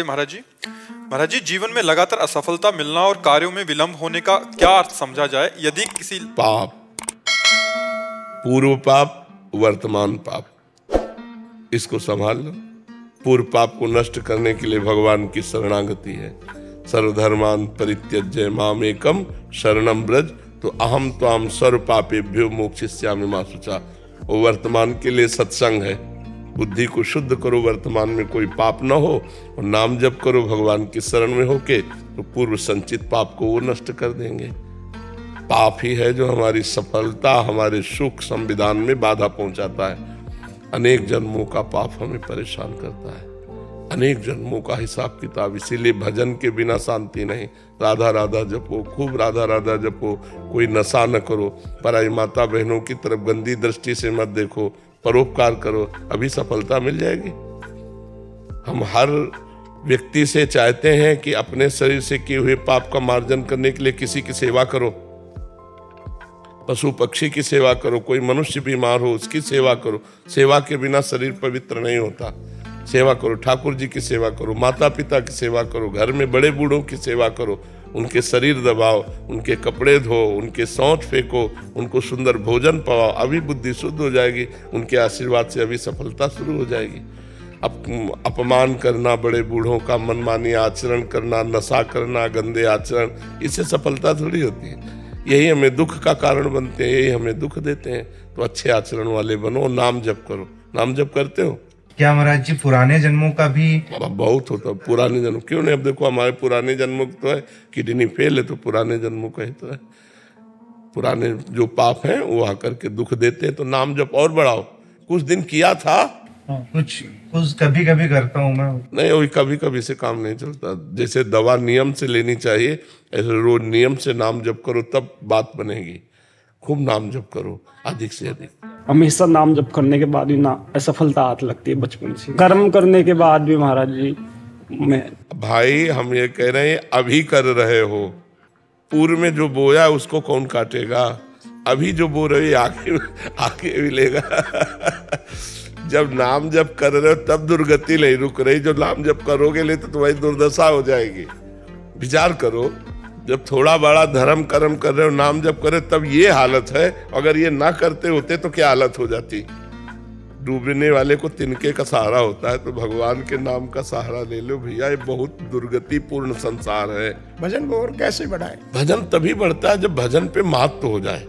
महाराज जी, जीवन में लगातार असफलता मिलना और कार्यों में विलंब होने का क्या अर्थ समझा जाए? यदि किसी पाप, पूर्व पाप, वर्तमान पाप, इसको संभाल लो। पूर्व पाप को नष्ट करने के लिए भगवान की शरणागति है। सर्वधर्मान परित्यज्य माम एकम शरणम ब्रज, तो अहम त्वाम सर्व पापेभ्यो मोक्षयिष्यामि मा शुचा। वो वर्तमान के लिए सत्संग है। बुद्धि को शुद्ध करो, वर्तमान में कोई पाप न हो, और नाम जप करो भगवान की शरण में होके, तो पूर्व संचित पाप को वो नष्ट कर देंगे। पाप ही है जो हमारी सफलता, हमारे सुख, संविधान में बाधा पहुंचाता है। अनेक जन्मों का पाप हमें परेशान करता है, अनेक जन्मों का हिसाब किताब। इसीलिए भजन के बिना शांति नहीं। राधा राधा जपो, खूब राधा राधा जपो, कोई नशा न करो, पराई माता बहनों की तरफ गंदी दृष्टि से मत देखो, परोपकार करो, अभी सफलता मिल जाएगी। हम हर व्यक्ति से चाहते हैं कि अपने शरीर से किए हुए पाप का मार्जन करने के लिए किसी की सेवा करो, पशु पक्षी की सेवा करो, कोई मनुष्य बीमार हो उसकी सेवा करो। सेवा के बिना शरीर पवित्र नहीं होता। सेवा करो, ठाकुर जी की सेवा करो, माता पिता की सेवा करो, घर में बड़े बूढ़ों की सेवा करो, उनके शरीर दबाओ, उनके कपड़े धो, उनके सौंठ फेंको, उनको सुंदर भोजन पाओ, अभी बुद्धि शुद्ध हो जाएगी। उनके आशीर्वाद से अभी सफलता शुरू हो जाएगी। अपमान करना, बड़े बूढ़ों का मनमानी आचरण करना, नशा करना, गंदे आचरण, इससे सफलता थोड़ी होती है। यही हमें दुख का कारण बनते हैं, यही हमें दुख देते हैं। तो अच्छे आचरण वाले बनो, नाम जप करो। नाम जप करते हो क्या महाराज जी? पुराने जन्मों का भी बहुत होता है। पुराने जन्म क्यों नहीं? अब देखो हमारे पुराने जन्मों तो है, किडनी फेल है तो पुराने जन्मों का ही तो है। पुराने जो पाप हैं वो आकर के दुख देते हैं। तो नाम जप और बढ़ाओ। कुछ दिन किया था, कुछ कभी कभी करता हूँ मैं। नहीं, वही कभी कभी से काम नहीं चलता। जैसे दवा नियम से लेनी चाहिए, ऐसे रोज नियम से नाम जप करो, तब बात बनेगी। खूब नाम जप करो, अधिक से अधिक। हमेशा नाम जप करने के बाद ही ना असफलता हाथ लगती है बचपन से। कर्म करने के बाद भी महाराज जी मैं भाई, हम ये कह रहे हैं अभी कर रहे हो। पूर्व में जो बोया उसको कौन काटेगा? अभी जो बो रहे आगे मिलेगा। जब नाम जप कर रहे हो तब दुर्गति नहीं रुक रही। जो नाम जप करोगे ले तो तुम्हारी दुर्दशा हो जाएगी। विचार करो, जब थोड़ा बड़ा धर्म कर्म कर रहे हो, नाम जप कर रहे हो, तब ये हालत है। अगर ये ना करते होते तो क्या हालत हो जाती? डूबने वाले को तिनके का सहारा होता है, तो भगवान के नाम का सहारा ले लो भैया। ये बहुत दुर्गति पूर्ण संसार है। भजन को और कैसे बढ़ाएं? भजन तभी बढ़ता है जब भजन पे महत्व हो जाए।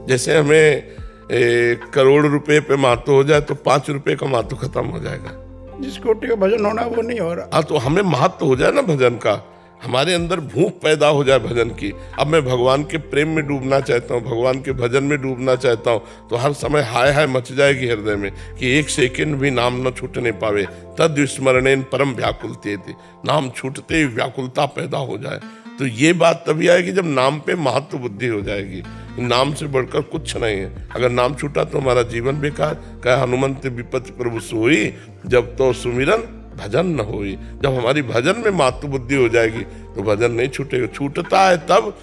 जैसे हमें 1 करोड़ रुपए पे महत्व हो जाए तो 5 रुपए का महत्व खत्म हो जाएगा। जिस कोटि का भजन होना वो नहीं हो रहा। हाँ, तो हमें महत्व हो जाए ना भजन का, हमारे अंदर भूख पैदा हो जाए भजन की। अब मैं भगवान के प्रेम में डूबना चाहता हूँ, भगवान के भजन में डूबना चाहता हूँ, तो हर समय हाय हाय मच जाएगी हृदय में कि 1 सेकंड भी नाम न छूटने पावे। तद विस्मरणेन परम व्याकुलते थी। नाम छूटते ही व्याकुलता पैदा हो जाए। तो ये बात तभी आएगी जब नाम पे महत्व बुद्धि हो जाएगी। नाम से बढ़कर कुछ नहीं है। अगर नाम छूटा तो हमारा जीवन बेकार। कह हनुमंत विपत्ति प्रभु सोई, जब तो सुमिरन भजन न होई। जब हमारी भजन में महत्व बुद्धि हो जाएगी तो भजन नहीं छूटेगा। छूटता है तब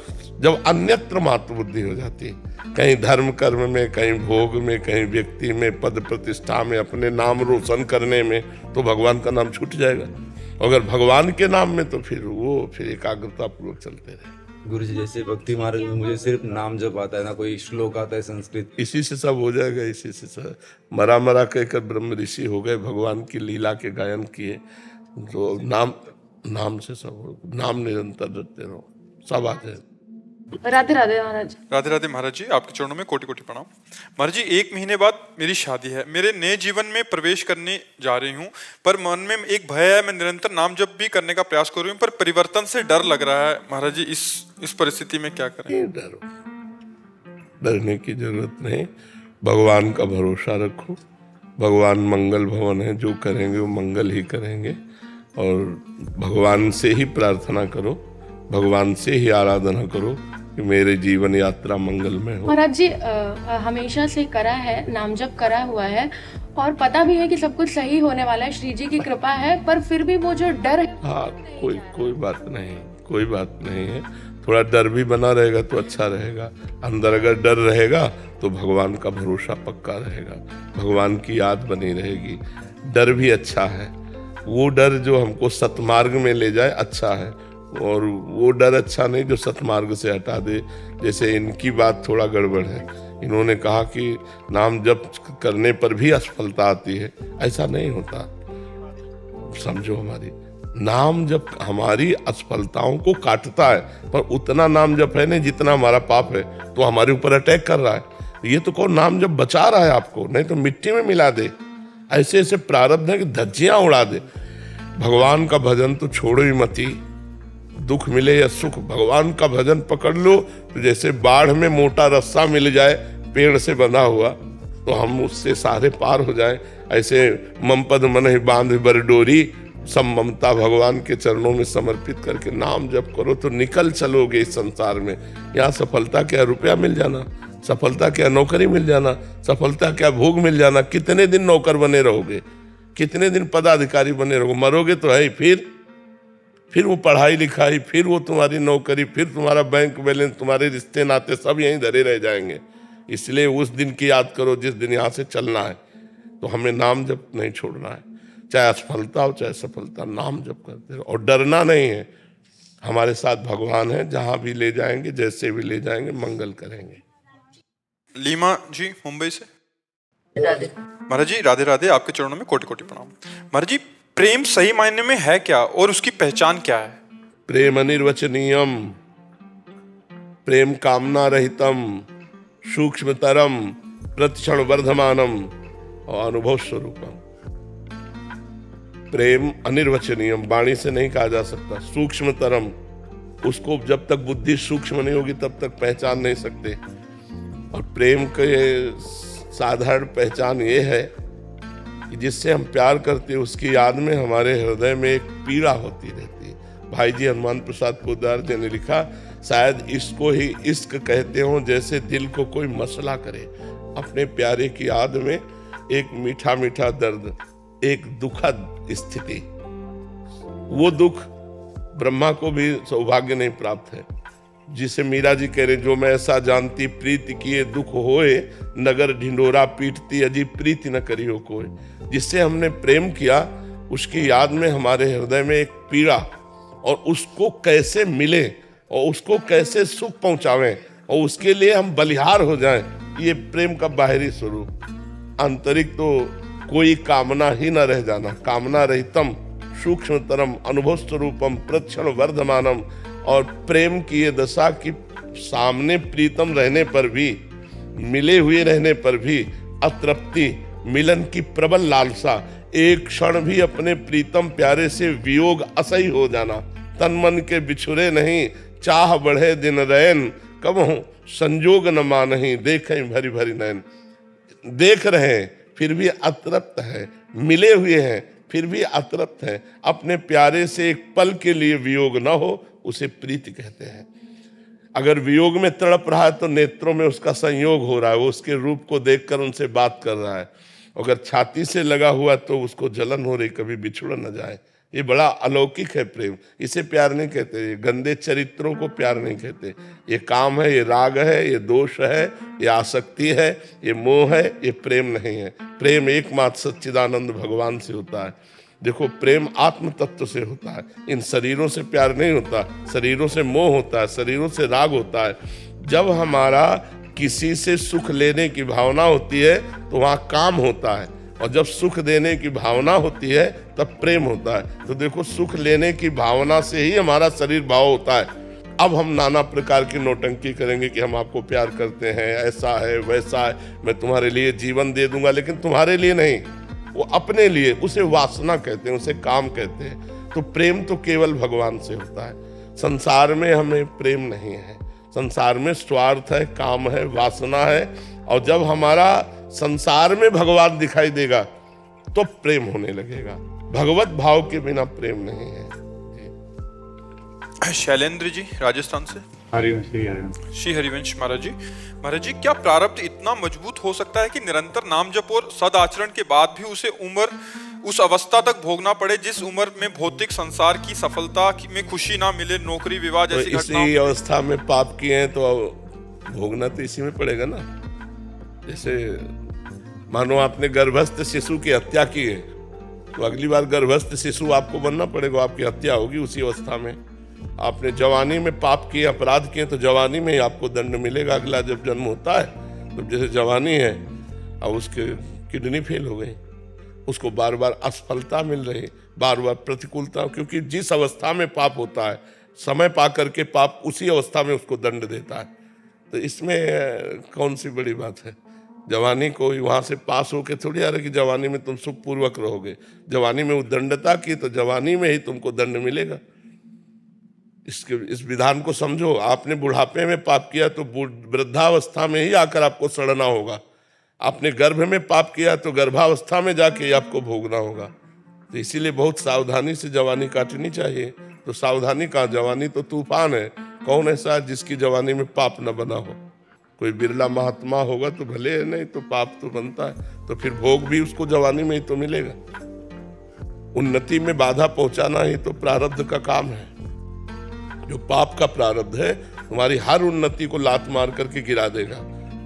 जब अन्यत्र महत्व बुद्धि हो जाती है। कहीं धर्म कर्म में, कहीं भोग में, कहीं व्यक्ति में, पद प्रतिष्ठा में, अपने नाम रोशन करने में, तो भगवान का नाम छूट जाएगा। अगर भगवान के नाम में तो फिर एकाग्रता पूर्वक चलते रहे। गुरु जी, जैसे भक्ति मार्ग में मुझे सिर्फ नाम जप आता है, ना कोई श्लोक आता है संस्कृत। इसी से सब हो जाएगा। इसी से सब मरा कहकर ब्रह्म ऋषि हो गए, भगवान की लीला के गायन किए। तो नाम से सब हो। नाम निरंतर रटते रहो, सब आ जाए। राधे राधे महाराज। राधे राधे महाराज जी, आपके चरणों में कोटि कोटि प्रणाम। महाराज जी, 1 महीने बाद मेरी शादी है। मेरे नए जीवन में प्रवेश करने जा रही हूँ, पर मन में एक भय है। मैं निरंतर नाम जप भी करने का प्रयास कर रही हूँ, पर परिवर्तन से डर लग रहा है। महाराज जी, इस परिस्थिति में क्या करें? डरो, डरने की जरूरत नहीं। भगवान का भरोसा रखो। भगवान मंगल भवन है, जो करेंगे वो मंगल ही करेंगे। और भगवान से ही प्रार्थना करो, भगवान से ही आराधना करो कि मेरे जीवन यात्रा मंगलमय हो। महाराज जी, हमेशा से करा है, नाम जप करा हुआ है, और पता भी है कि सब कुछ सही होने वाला है, श्री जी की कृपा है, पर फिर भी वो जो डर है। हाँ, कोई बात नहीं, कोई बात नहीं है। थोड़ा डर भी बना रहेगा तो अच्छा रहेगा। अंदर अगर डर रहेगा तो भगवान का भरोसा पक्का रहेगा, भगवान की याद बनी रहेगी। डर भी अच्छा है, वो डर जो हमको सतमार्ग में ले जाए अच्छा है, और वो डर अच्छा नहीं जो सतमार्ग से हटा दे। जैसे इनकी बात थोड़ा गड़बड़ है, इन्होंने कहा कि नाम जप करने पर भी असफलता आती है, ऐसा नहीं होता। समझो, हमारी नाम जप हमारी असफलताओं को काटता है, पर उतना नाम जप है नहीं जितना हमारा पाप है, तो हमारे ऊपर अटैक कर रहा है। ये तो कौन नाम जप बचा रहा है आपको, नहीं तो मिट्टी में मिला दे। ऐसे ऐसे प्रारब्ध है कि धज्जियां उड़ा दे। भगवान का भजन तो छोड़ो ही मती, दुख मिले या सुख भगवान का भजन पकड़ लो तो जैसे बाढ़ में मोटा रस्सा मिल जाए पेड़ से बंधा हुआ, तो हम उससे सारे पार हो जाएं। ऐसे मम पद मन ही बांध बर डोरी, सब ममता भगवान के चरणों में समर्पित करके नाम जप करो तो निकल चलोगे इस संसार में। यहाँ सफलता क्या रुपया मिल जाना, सफलता क्या नौकरी मिल जाना, सफलता क्या भोग मिल जाना। कितने दिन नौकर बने रहोगे, कितने दिन पदाधिकारी बने रहोगे, मरोगे तो है ही। फिर वो पढ़ाई लिखाई, फिर वो तुम्हारी नौकरी, फिर तुम्हारा बैंक बैलेंस, तुम्हारे रिश्ते नाते सब यहीं धरे रह जाएंगे। इसलिए उस दिन की याद करो जिस दिन यहाँ से चलना है। तो हमें नाम जप नहीं छोड़ना है, चाहे असफलता हो चाहे सफलता, नाम जप करते रहो। और डरना नहीं है, हमारे साथ भगवान है, जहाँ भी ले जाएंगे जैसे भी ले जाएंगे मंगल करेंगे। लीमा जी मुंबई से। महाराज जी राधे राधे, आपके चरणों में कोटि कोटि प्रणाम। महाराज जी, प्रेम सही मायने में है क्या और उसकी पहचान क्या है? प्रेम अनिर्वचनीयम, प्रेम कामना रहितम, सूक्ष्मतरम, प्रतिक्षण वर्धमानम और अनुभव स्वरूपम। प्रेम अनिर्वचनीयम, वाणी से नहीं कहा जा सकता। सूक्ष्मतरम, उसको जब तक बुद्धि सूक्ष्म नहीं होगी तब तक पहचान नहीं सकते। और प्रेम के साधारण पहचान ये है कि जिससे हम प्यार करते हैं उसकी याद में हमारे हृदय में एक पीड़ा होती रहती है। भाई जी हनुमान प्रसाद पोद्दार जी ने लिखा, शायद इसको ही इश्क कहते हो, जैसे दिल को कोई मसला करे। अपने प्यारे की याद में एक मीठा मीठा दर्द, एक दुखद स्थिति। वो दुख ब्रह्मा को भी सौभाग्य नहीं प्राप्त है, जिसे मीरा जी कह रहे, जो मैं ऐसा जानती प्रीति किए दुख होए, नगर ढिंडोरा पीटती अजीब प्रीति न करी हो कोई। जिससे हमने प्रेम किया उसकी याद में हमारे हृदय में एक पीड़ा, और उसको कैसे मिले और उसको कैसे सुख पहुंचावें और उसके लिए हम बलिहार हो जाएं, ये प्रेम का बाहरी स्वरूप। आंतरिक तो कोई कामना ही न रह जाना। कामना रहितम, सूक्ष्मतरम, अनुभव स्वरूपम, प्रतिक्षण वर्धमानम। और प्रेम की ये दशा कि सामने प्रीतम रहने पर भी, मिले हुए रहने पर भी अतृप्ति, मिलन की प्रबल लालसा, एक क्षण भी अपने प्रीतम प्यारे से वियोग असही हो जाना। तन मन के बिछुरे नहीं, चाह बढ़े दिन रैन, कबहू संजोग न मानही, देखें भरी भरी नैन। देख रहे हैं फिर भी अतृप्त है, मिले हुए हैं फिर भी अतृप्त है। अपने प्यारे से एक पल के लिए वियोग न हो उसे प्रीति कहते हैं। अगर वियोग में तड़प रहा है तो नेत्रों में उसका संयोग हो रहा है, वो उसके रूप को देखकर उनसे बात कर रहा है। अगर छाती से लगा हुआ तो उसको जलन हो रही, कभी बिछुड़ न जाए। ये बड़ा अलौकिक है प्रेम, इसे प्यार नहीं कहते। ये गंदे चरित्रों को प्यार नहीं कहते। ये काम है, ये राग है, ये दोष है, ये आसक्ति है, ये मोह है, ये प्रेम नहीं है। प्रेम एकमात्र सच्चिदानंद भगवान से होता है। देखो, प्रेम आत्म तत्व से होता है, इन शरीरों से प्यार नहीं होता। शरीरों से मोह होता है, शरीरों से राग होता है। जब हमारा किसी से सुख लेने की भावना होती है तो वहाँ काम होता है, और जब सुख देने की भावना होती है तब प्रेम होता है। तो देखो, सुख लेने की भावना से ही हमारा शरीर भाव होता है। अब हम नाना प्रकार की नौटंकी करेंगे कि हम आपको प्यार करते हैं, ऐसा है वैसा है, मैं तुम्हारे लिए जीवन दे दूंगा, लेकिन तुम्हारे लिए नहीं, वो अपने लिए। उसे वासना कहते हैं, उसे काम कहते हैं। तो प्रेम तो केवल भगवान से होता है। संसार में हमें प्रेम नहीं है। संसार में स्वार्थ है, काम है, वासना है। और जब हमारा संसार में भगवान दिखाई देगा तो प्रेम होने लगेगा। भगवत भाव के बिना प्रेम नहीं है। शैलेंद्र जी राजस्थान से। श्री हरिवंश। महाराज जी, क्या प्रारब्ध इतना मजबूत हो सकता है कि निरंतर नाम जप और सदाचरण के बाद भी उसे उस अवस्था तक भोगना पड़े जिस उम्र में भौतिक संसार की सफलता में खुशी ना मिले, नौकरी विवाह जैसी घटनाओं? इसी अवस्था में पाप किए हैं तो भोगना तो इसी में पड़ेगा ना। जैसे मानो आपने गर्भस्थ शिशु की हत्या की है, तो अगली बार गर्भस्थ शिशु आपको बनना पड़ेगा, आपकी हत्या होगी उसी अवस्था में। आपने जवानी में पाप किए, अपराध किए, तो जवानी में ही आपको दंड मिलेगा। अगला जब जन्म होता है तो जैसे जवानी है, अब उसके किडनी फेल हो गई, उसको बार बार असफलता मिल रही, बार बार प्रतिकूलता, क्योंकि जिस अवस्था में पाप होता है समय पा करके पाप उसी अवस्था में उसको दंड देता है। तो इसमें कौन सी बड़ी बात है? जवानी को वहाँ से पास होके थोड़ी आ रहा कि जवानी में तुम सुखपूर्वक रहोगे। जवानी में उद्दंडता की तो जवानी में ही तुमको दंड मिलेगा। इस विधान को समझो। आपने बुढ़ापे में पाप किया तो वृद्धावस्था में ही आकर आपको सड़ना होगा। आपने गर्भ में पाप किया तो गर्भावस्था में जाके आपको भोगना होगा। तो इसीलिए बहुत सावधानी से जवानी काटनी चाहिए। तो सावधानी का, जवानी तो तूफान है। कौन ऐसा है जिसकी जवानी में पाप न बना हो? कोई बिरला महात्मा होगा तो भले है, नहीं तो पाप तो बनता है। तो फिर भोग भी उसको जवानी में ही तो मिलेगा। उन्नति में बाधा पहुंचाना ही तो प्रारब्ध का काम है। जो पाप का प्रारब्ध है तुम्हारी हर उन्नति को लात मार करके गिरा देगा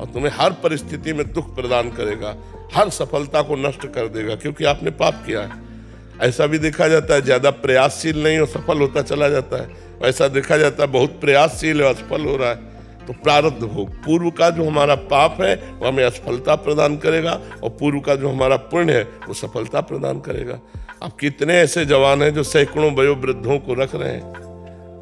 और तुम्हें हर परिस्थिति में दुख प्रदान करेगा, हर सफलता को नष्ट कर देगा, क्योंकि आपने पाप किया है। ऐसा भी देखा जाता है ज्यादा प्रयासशील नहीं और सफल होता चला जाता है, ऐसा देखा जाता है बहुत प्रयासशील है असफल हो रहा है। तो प्रारब्ध भोग, पूर्व का जो हमारा पाप है वो हमें असफलता प्रदान करेगा और पूर्व का जो हमारा पुण्य है वो सफलता प्रदान करेगा। अब कितने ऐसे जवान हैं जो सैकड़ों वयोवृद्धों को रख रहे हैं,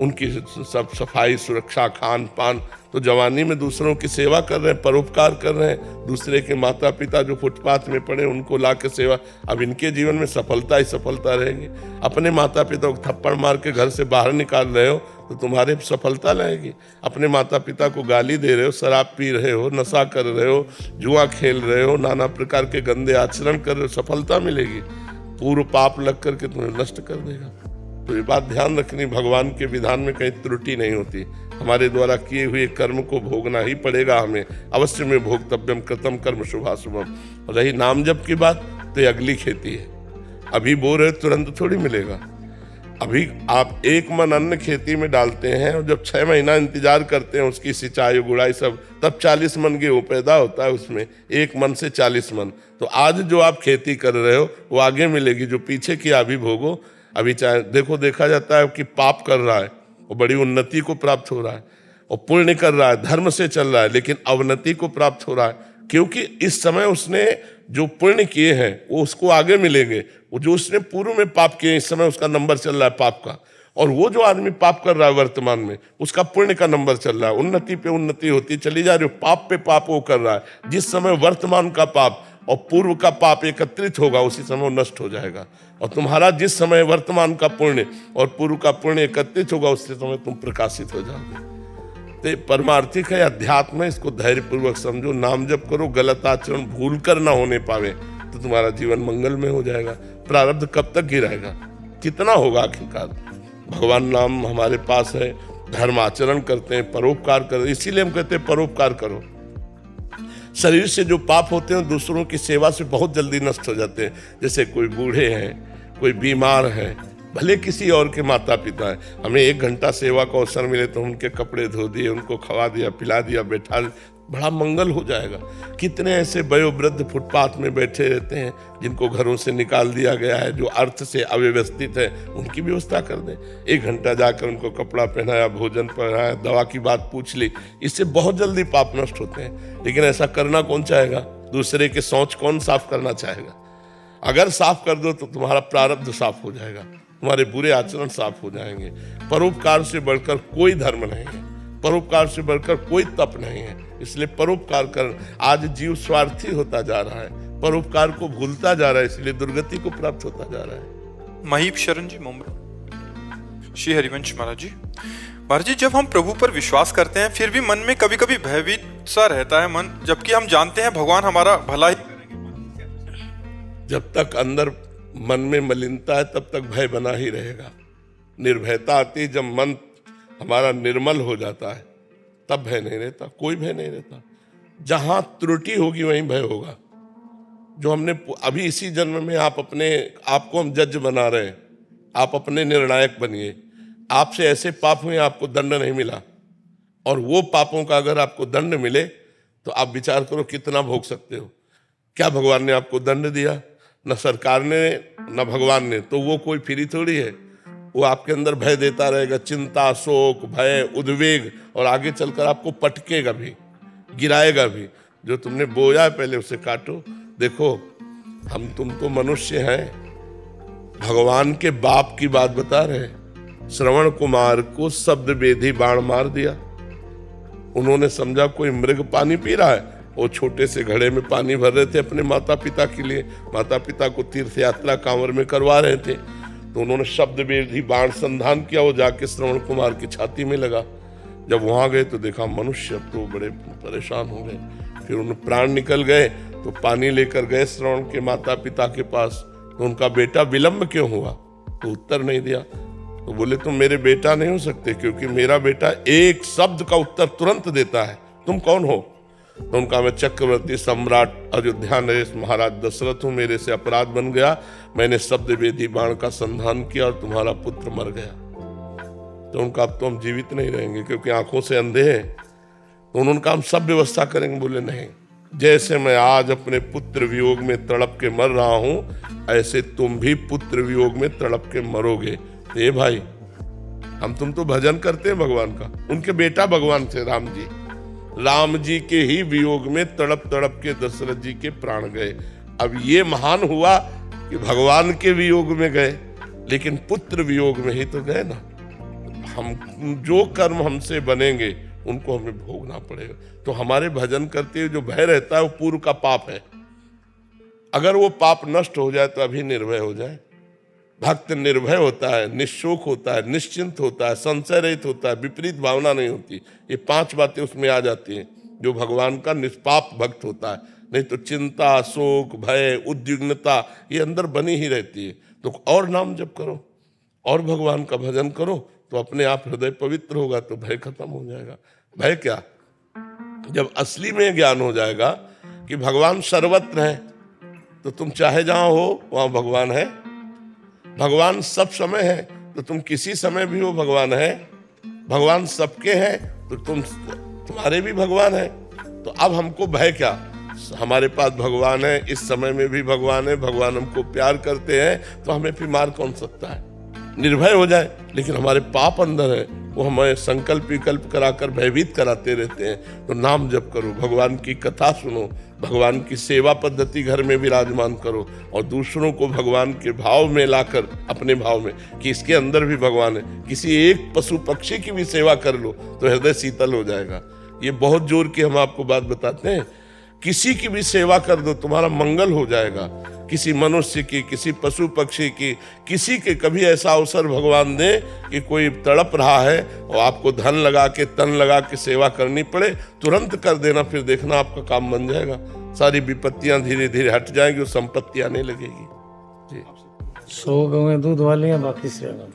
उनकी सब सफाई, सुरक्षा, खान पान, तो जवानी में दूसरों की सेवा कर रहे हैं, परोपकार कर रहे हैं। दूसरे के माता पिता जो फुटपाथ में पड़े उनको ला के सेवा। अब इनके जीवन में सफलता ही सफलता रहेगी। अपने माता पिता को थप्पड़ मार के घर से बाहर निकाल रहे हो तो तुम्हारे सफलता रहेगी। अपने माता पिता को गाली दे रहे हो, शराब पी रहे हो, नशा कर रहे हो, जुआ खेल रहे हो, नाना प्रकार के गंदे आचरण कर रहे हो, सफलता मिलेगी। पूर्व पाप लग करके तुम्हें नष्ट कर देगा। तो ये बात ध्यान रखनी, भगवान के विधान में कहीं त्रुटि नहीं होती। हमारे द्वारा किए हुए कर्म को भोगना ही पड़ेगा हमें। अवश्य में भोक्तव्यम कृतम कर्म शुभाशुभम। रही नाम जप की बात तो ये अगली खेती है। अभी बो रहे तुरंत थोड़ी मिलेगा। अभी आप एक मन अन्न खेती में डालते हैं और जब 6 महीना इंतजार करते हैं उसकी सिंचाई गुड़ाई सब, तब 40 मन गेहूँ पैदा होता है उसमें, 1 मन से 40 मन। तो आज जो आप खेती कर रहे हो वो आगे मिलेगी, जो पीछे की अभी भोगो। अभी चाहे देखो, देखा जाता है कि पाप कर रहा है वो बड़ी उन्नति को प्राप्त हो रहा है, और पुण्य कर रहा है धर्म से चल रहा है लेकिन अवनति को प्राप्त हो रहा है, क्योंकि इस समय उसने जो पुण्य किए हैं वो उसको आगे मिलेंगे। वो जो उसने पूर्व में पाप किए इस समय उसका नंबर चल रहा है पाप का, और वो जो आदमी पाप कर रहा है वर्तमान में उसका पुण्य का नंबर चल रहा है। उन्नति पे उन्नति होती चली जा रही है। पाप पे पाप वो कर रहा है। जिस समय वर्तमान का पाप और पूर्व का पाप एकत्रित होगा उसी समय वो नष्ट हो जाएगा, और तुम्हारा जिस समय वर्तमान का पुण्य और पूर्व का पुण्य एकत्रित होगा उसी समय तुम प्रकाशित हो जाओगे। तो परमार्थिक है अध्यात्म है, इसको धैर्य पूर्वक समझो। नाम जप करो, गलत आचरण भूल कर ना होने पावे तो तुम्हारा जीवन मंगल में हो जाएगा। प्रारब्ध कब तक गिराएगा, कितना होगा आखिरकार? भगवान नाम हमारे पास है, धर्म आचरण करते हैं, परोपकार करते हैं। इसीलिए हम कहते हैं परोपकार करो। शरीर से जो पाप होते हैं दूसरों की सेवा से बहुत जल्दी नष्ट हो जाते हैं। जैसे कोई बूढ़े हैं, कोई बीमार है, भले किसी और के माता पिता है, हमें 1 घंटा सेवा का अवसर मिले तो उनके कपड़े धो दिए, उनको खवा दिया, पिला दिया, बैठा, बड़ा मंगल हो जाएगा। कितने ऐसे वयोवृद्ध फुटपाथ में बैठे रहते हैं जिनको घरों से निकाल दिया गया है, जो अर्थ से अव्यवस्थित है, उनकी व्यवस्था कर दें। 1 घंटा जाकर उनको कपड़ा पहनाया, भोजन पहनाया, दवा की बात पूछ ली, इससे बहुत जल्दी पाप नष्ट होते हैं। लेकिन ऐसा करना कौन चाहेगा? दूसरे के शौच कौन साफ करना चाहेगा? अगर साफ कर दो तो तुम्हारा प्रारब्ध साफ हो जाएगा, तुम्हारे बुरे आचरण साफ हो जाएंगे। परोपकार से बढ़कर कोई धर्म नहीं है, परोपकार से बढ़कर कोई तप नहीं है। इसलिए परोपकार कर। आज जीव स्वार्थी होता जा रहा है, परोपकार को भूलता जा रहा है, इसलिए दुर्गति को प्राप्त होता जा रहा है। महीप शरण जी मुंबई। श्री हरिवंश महाराज जी। महाराज जी, जब हम प्रभु पर विश्वास करते हैं फिर भी मन में कभी कभी भयभीत सा रहता है मन, जबकि हम जानते हैं भगवान हमारा भला ही करेंगे। जब तक अंदर मन में मलिनता है तब तक भय बना ही रहेगा। निर्भयता आती जब मन हमारा निर्मल हो जाता है तब भय नहीं रहता, कोई भय नहीं रहता। जहां त्रुटि होगी वहीं भय होगा। जो हमने अभी इसी जन्म में आपको हम जज बना रहे हैं, आप अपने निर्णायक बनिए। आपसे ऐसे पाप हुए आपको दंड नहीं मिला, और वो पापों का अगर आपको दंड मिले तो आप विचार करो कितना भोग सकते हो। क्या भगवान ने आपको दंड दिया? न सरकार ने न भगवान ने, तो वो कोई फ्री थोड़ी है। वो आपके अंदर भय देता रहेगा, चिंता, शोक, भय, उद्वेग, और आगे चलकर आपको पटकेगा भी, गिराएगा भी। जो तुमने बोया है पहले उसे काटो। देखो तुम तो मनुष्य हैं, भगवान के बाप की बात बता रहे हैं। श्रवण कुमार को शब्द वेदी बाण मार दिया। उन्होंने समझा कोई मृग पानी पी रहा है। वो छोटे से घड़े में पानी भर रहे थे अपने माता पिता के लिए, माता पिता को तीर्थ यात्रा कांवर में करवा रहे थे। तो उन्होंने शब्द वेदी बाण संधान किया, वो जाके श्रवण कुमार की छाती में लगा। जब वहां गए तो देखा मनुष्य, अब तो बड़े परेशान हो गए। फिर उन्हें प्राण निकल गए तो पानी लेकर गए श्रवण के माता पिता के पास। तो उनका बेटा विलंब क्यों हुआ, तो उत्तर नहीं दिया। तो बोले तुम मेरे बेटा नहीं हो सकते, क्योंकि मेरा बेटा एक शब्द का उत्तर तुरंत देता है। तुम कौन हो? तो उनका मैं चक्रवर्ती सम्राट अयोध्या नरेश महाराज दशरथ हूं, मेरे से अपराध बन गया, मैंने शब्द वेदी बाण का संधान किया और तुम्हारा पुत्र मर गया। तो उनका अब तो हम जीवित नहीं रहेंगे क्योंकि आंखों से अंधे हैं। तो उन्होंने कहा हम सब व्यवस्था करेंगे। बोले नहीं, जैसे मैं आज अपने पुत्र वियोग में तड़प के मर रहा हूं, ऐसे तुम भी पुत्र वियोग में तड़प के मरोगे। ए भाई, तुम तो भजन करते हैं भगवान का। उनके बेटा भगवान थे राम जी। राम जी के ही वियोग में तड़प तड़प के दशरथ जी के प्राण गए। अब ये महान हुआ कि भगवान के वियोग में गए, लेकिन पुत्र वियोग में ही तो गए ना। हम जो कर्म हमसे बनेंगे उनको हमें भोगना पड़ेगा। तो हमारे भजन करते हुए जो भय रहता है वो पूर्व का पाप है। अगर वो पाप नष्ट हो जाए तो अभी निर्भय हो जाए। भक्त निर्भय होता है, निश्शोक होता है, निश्चिंत होता है, संशय रहित होता है, विपरीत भावना नहीं होती। ये 5 बातें उसमें आ जाती हैं जो भगवान का निष्पाप भक्त होता है। नहीं तो चिंता, शोक, भय, उद्विग्नता ये अंदर बनी ही रहती है। तो और नाम जप करो और भगवान का भजन करो तो अपने आप हृदय पवित्र होगा, तो भय खत्म हो जाएगा। भय क्या, जब असली में ज्ञान हो जाएगा कि भगवान सर्वत्र है, तो तुम चाहे जहां हो वहां भगवान है। भगवान सब समय है तो तुम किसी समय भी हो भगवान है। भगवान सबके हैं तो तुम्हारे भी भगवान है। तो अब हमको भय क्या, हमारे पास भगवान है, इस समय में भी भगवान है, भगवान हमको प्यार करते हैं, तो हमें फिर मार कौन सकता है। निर्भय हो जाए, लेकिन हमारे पाप अंदर है, वो हमें संकल्प विकल्प कराकर भयभीत कराते रहते हैं। तो नाम जप करो, भगवान की कथा सुनो, भगवान की सेवा पद्धति घर में विराजमान करो और दूसरों को भगवान के भाव में लाकर अपने भाव में कि इसके अंदर भी भगवान है। किसी एक पशु पक्षी की भी सेवा कर लो तो हृदय शीतल हो जाएगा। ये बहुत जोर की हम आपको बात बताते हैं। किसी की भी सेवा कर दो, तुम्हारा मंगल हो जाएगा। किसी मनुष्य की, किसी पशु पक्षी की, किसी के कभी ऐसा अवसर भगवान दे कि कोई तड़प रहा है और आपको धन लगा के, तन लगा के सेवा करनी पड़े, तुरंत कर देना, फिर देखना आपका काम बन जाएगा। सारी विपत्तियां धीरे धीरे हट जाएंगी और संपत्ति आने लगेगी। जी, 100 गौएं दूध वाली हैं, बाकी सेवा।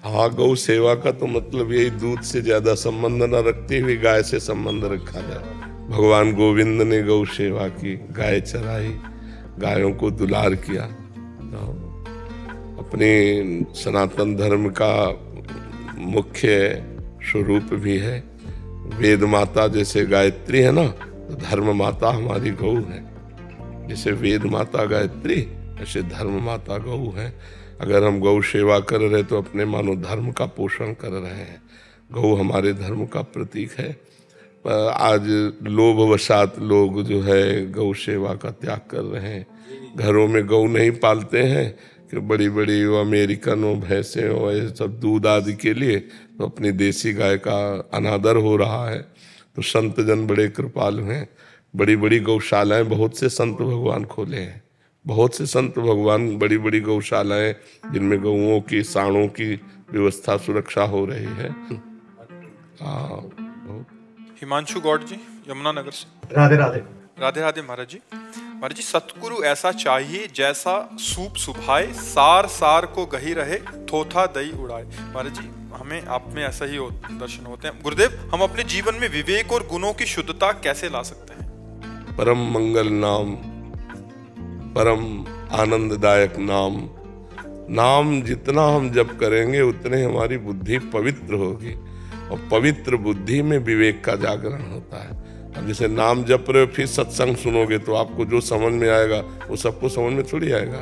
हाँ, गौ सेवा का तो मतलब यही दूध से ज्यादा संबंध न रखते हुए गाय से संबंध रखा जाए। भगवान गोविंद ने गौ सेवा की, गाय चराई, गायों को दुलार किया। अपने सनातन धर्म का मुख्य स्वरूप भी है। वेद माता जैसे गायत्री है ना, तो धर्म माता हमारी गौ है। जैसे वेद माता गायत्री, ऐसे धर्म माता गौ है। अगर हम गौ सेवा कर रहे तो अपने मानो धर्म का पोषण कर रहे हैं। गौ हमारे धर्म का प्रतीक है। आज लोभवशात लोग जो है गौ सेवा का त्याग कर रहे हैं। घरों में गौ नहीं पालते हैं कि बड़ी बड़ी अमेरिकन हो, भैंसें हो, ये सब दूध आदि के लिए, तो अपनी देसी गाय का अनादर हो रहा है। तो संत जन बड़े कृपालु हैं। बड़ी बड़ी गौशालाएं बहुत से संत भगवान खोले हैं। बहुत से संत भगवान बड़ी बड़ी गौशालाएं जिनमें गौओं की, साँड़ों की व्यवस्था, सुरक्षा हो रही है। हिमांशु गौड़ जी, यमुनानगर से। राधे राधे। राधे राधे महाराज जी। महाराज जी, सतगुरु ऐसा चाहिए जैसा सूप सुभाए, सार सार को गही रहे, थोथा दही उड़ाए। महाराज जी, हमें आप में ऐसा ही दर्शन होते हैं। गुरुदेव, हम अपने जीवन में विवेक और गुणों की शुद्धता कैसे ला सकते हैं? परम मंगल नाम, परम आनंददायक नाम। नाम जितना हम जप करेंगे उतने हमारी बुद्धि पवित्र होगी, और पवित्र बुद्धि में विवेक का जागरण होता है। अब जैसे नाम जप रहे हो फिर सत्संग सुनोगे तो आपको जो समझ में आएगा वो सबको समझ में थोड़ी आएगा।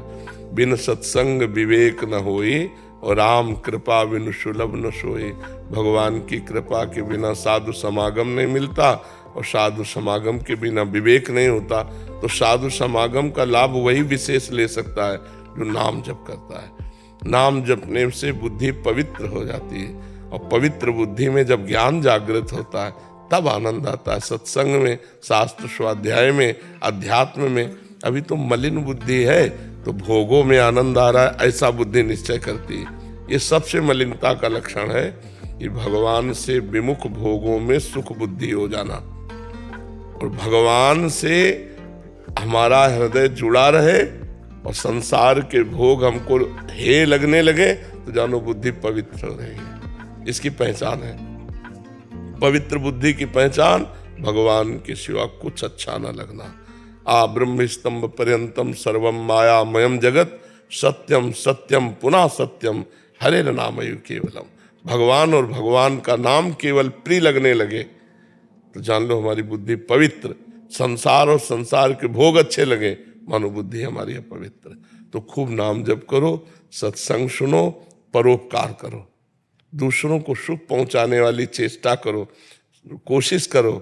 बिन सत्संग विवेक न होई और राम कृपा बिन सुलभ न सोई। भगवान की कृपा के बिना साधु समागम नहीं मिलता और साधु समागम के बिना विवेक नहीं होता। तो साधु समागम का लाभ वही विशेष ले सकता है जो नाम जप करता है। नाम जपने से बुद्धि पवित्र हो जाती है और पवित्र बुद्धि में जब ज्ञान जागृत होता है तब आनंद आता है। सत्संग में, शास्त्र स्वाध्याय में, अध्यात्म में। अभी तो मलिन बुद्धि है तो भोगों में आनंद आ रहा है ऐसा बुद्धि निश्चय करती है। ये सबसे मलिनता का लक्षण है कि भगवान से विमुख भोगों में सुख बुद्धि हो जाना। और भगवान से हमारा हृदय जुड़ा रहे और संसार के भोग हमको हे लगने लगे तो जानो बुद्धि पवित्र हो रही है। इसकी पहचान है। पवित्र बुद्धि की पहचान भगवान के सिवा कुछ अच्छा न लगना। आ ब्रह्म स्तंभ पर्यंतम सर्वम मायामयम जगत सत्यम सत्यम पुनः सत्यम हरे नामयु केवलम। भगवान और भगवान का नाम केवल प्रिय लगने लगे तो जान लो हमारी बुद्धि पवित्र। संसार और संसार के भोग अच्छे लगे मानो बुद्धि हमारी अपवित्र। तो खूब नाम जप करो, सत्संग सुनो, परोपकार करो, दूसरों को सुख पहुंचाने वाली चेष्टा करो। कोशिश करो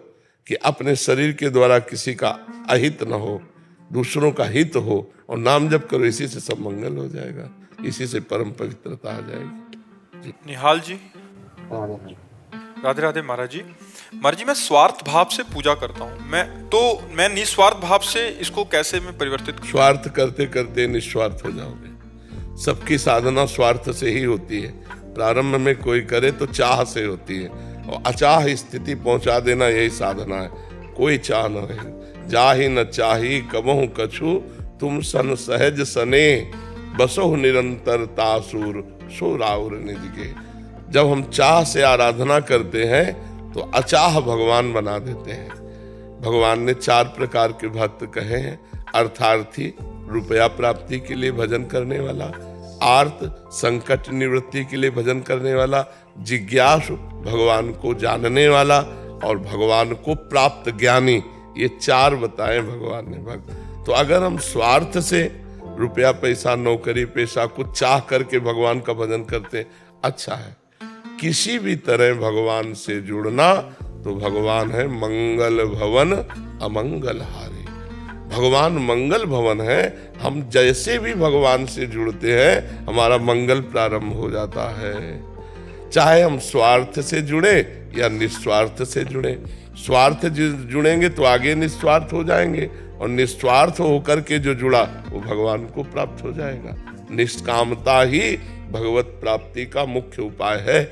कि अपने शरीर के द्वारा किसी का अहित न हो, दूसरों का हित हो और नाम जप करो। इसी से सब मंगल हो जाएगा, इसी से परम पवित्रता आ जाएगी। निहाल जी, राधे राधे। महाराज जी, मैं स्वार्थ भाव से पूजा करता हूँ। मैं निस्वार्थ भाव से इसको कैसे मैं परिवर्तित करूं? स्वार्थ करते करते निस्वार्थ हो जाओगे। सबकी साधना स्वार्थ से ही होती है। प्रारंभ में कोई करे तो चाह से होती है और अचाह स्थिति पहुंचा देना यही साधना है। कोई चाह न रहे, जाहि न चाही कबहु कछु, तुम सन सहज सने बसो निरंतर तासुर सो राउर निज के। जब हम चाह से आराधना करते हैं तो अचाह भगवान बना देते हैं। भगवान ने 4 प्रकार के भक्त कहे हैं। अर्थार्थी, रुपया प्राप्ति के लिए भजन करने वाला, आर्त, संकट निवृत्ति के लिए भजन करने वाला, जिज्ञासु, भगवान को जानने वाला और भगवान को प्राप्त ज्ञानी। ये 4 बताए भगवान ने भक्त। तो अगर हम स्वार्थ से रुपया पैसा नौकरी पेशा कुछ चाह करके भगवान का भजन करते, अच्छा है। किसी भी तरह भगवान से जुड़ना तो भगवान है मंगल भवन अमंगल हारी। भगवान मंगल भवन है। हम जैसे भी भगवान से जुड़ते हैं हमारा मंगल प्रारंभ हो जाता है। चाहे हम स्वार्थ से जुड़े या निस्वार्थ से जुड़े। स्वार्थ जुड़ेंगे तो आगे निस्वार्थ हो जाएंगे और निस्वार्थ होकर के जो जुड़ा वो भगवान को प्राप्त हो जाएगा। निष्कामता ही भगवत प्राप्ति का मुख्य उपाय है,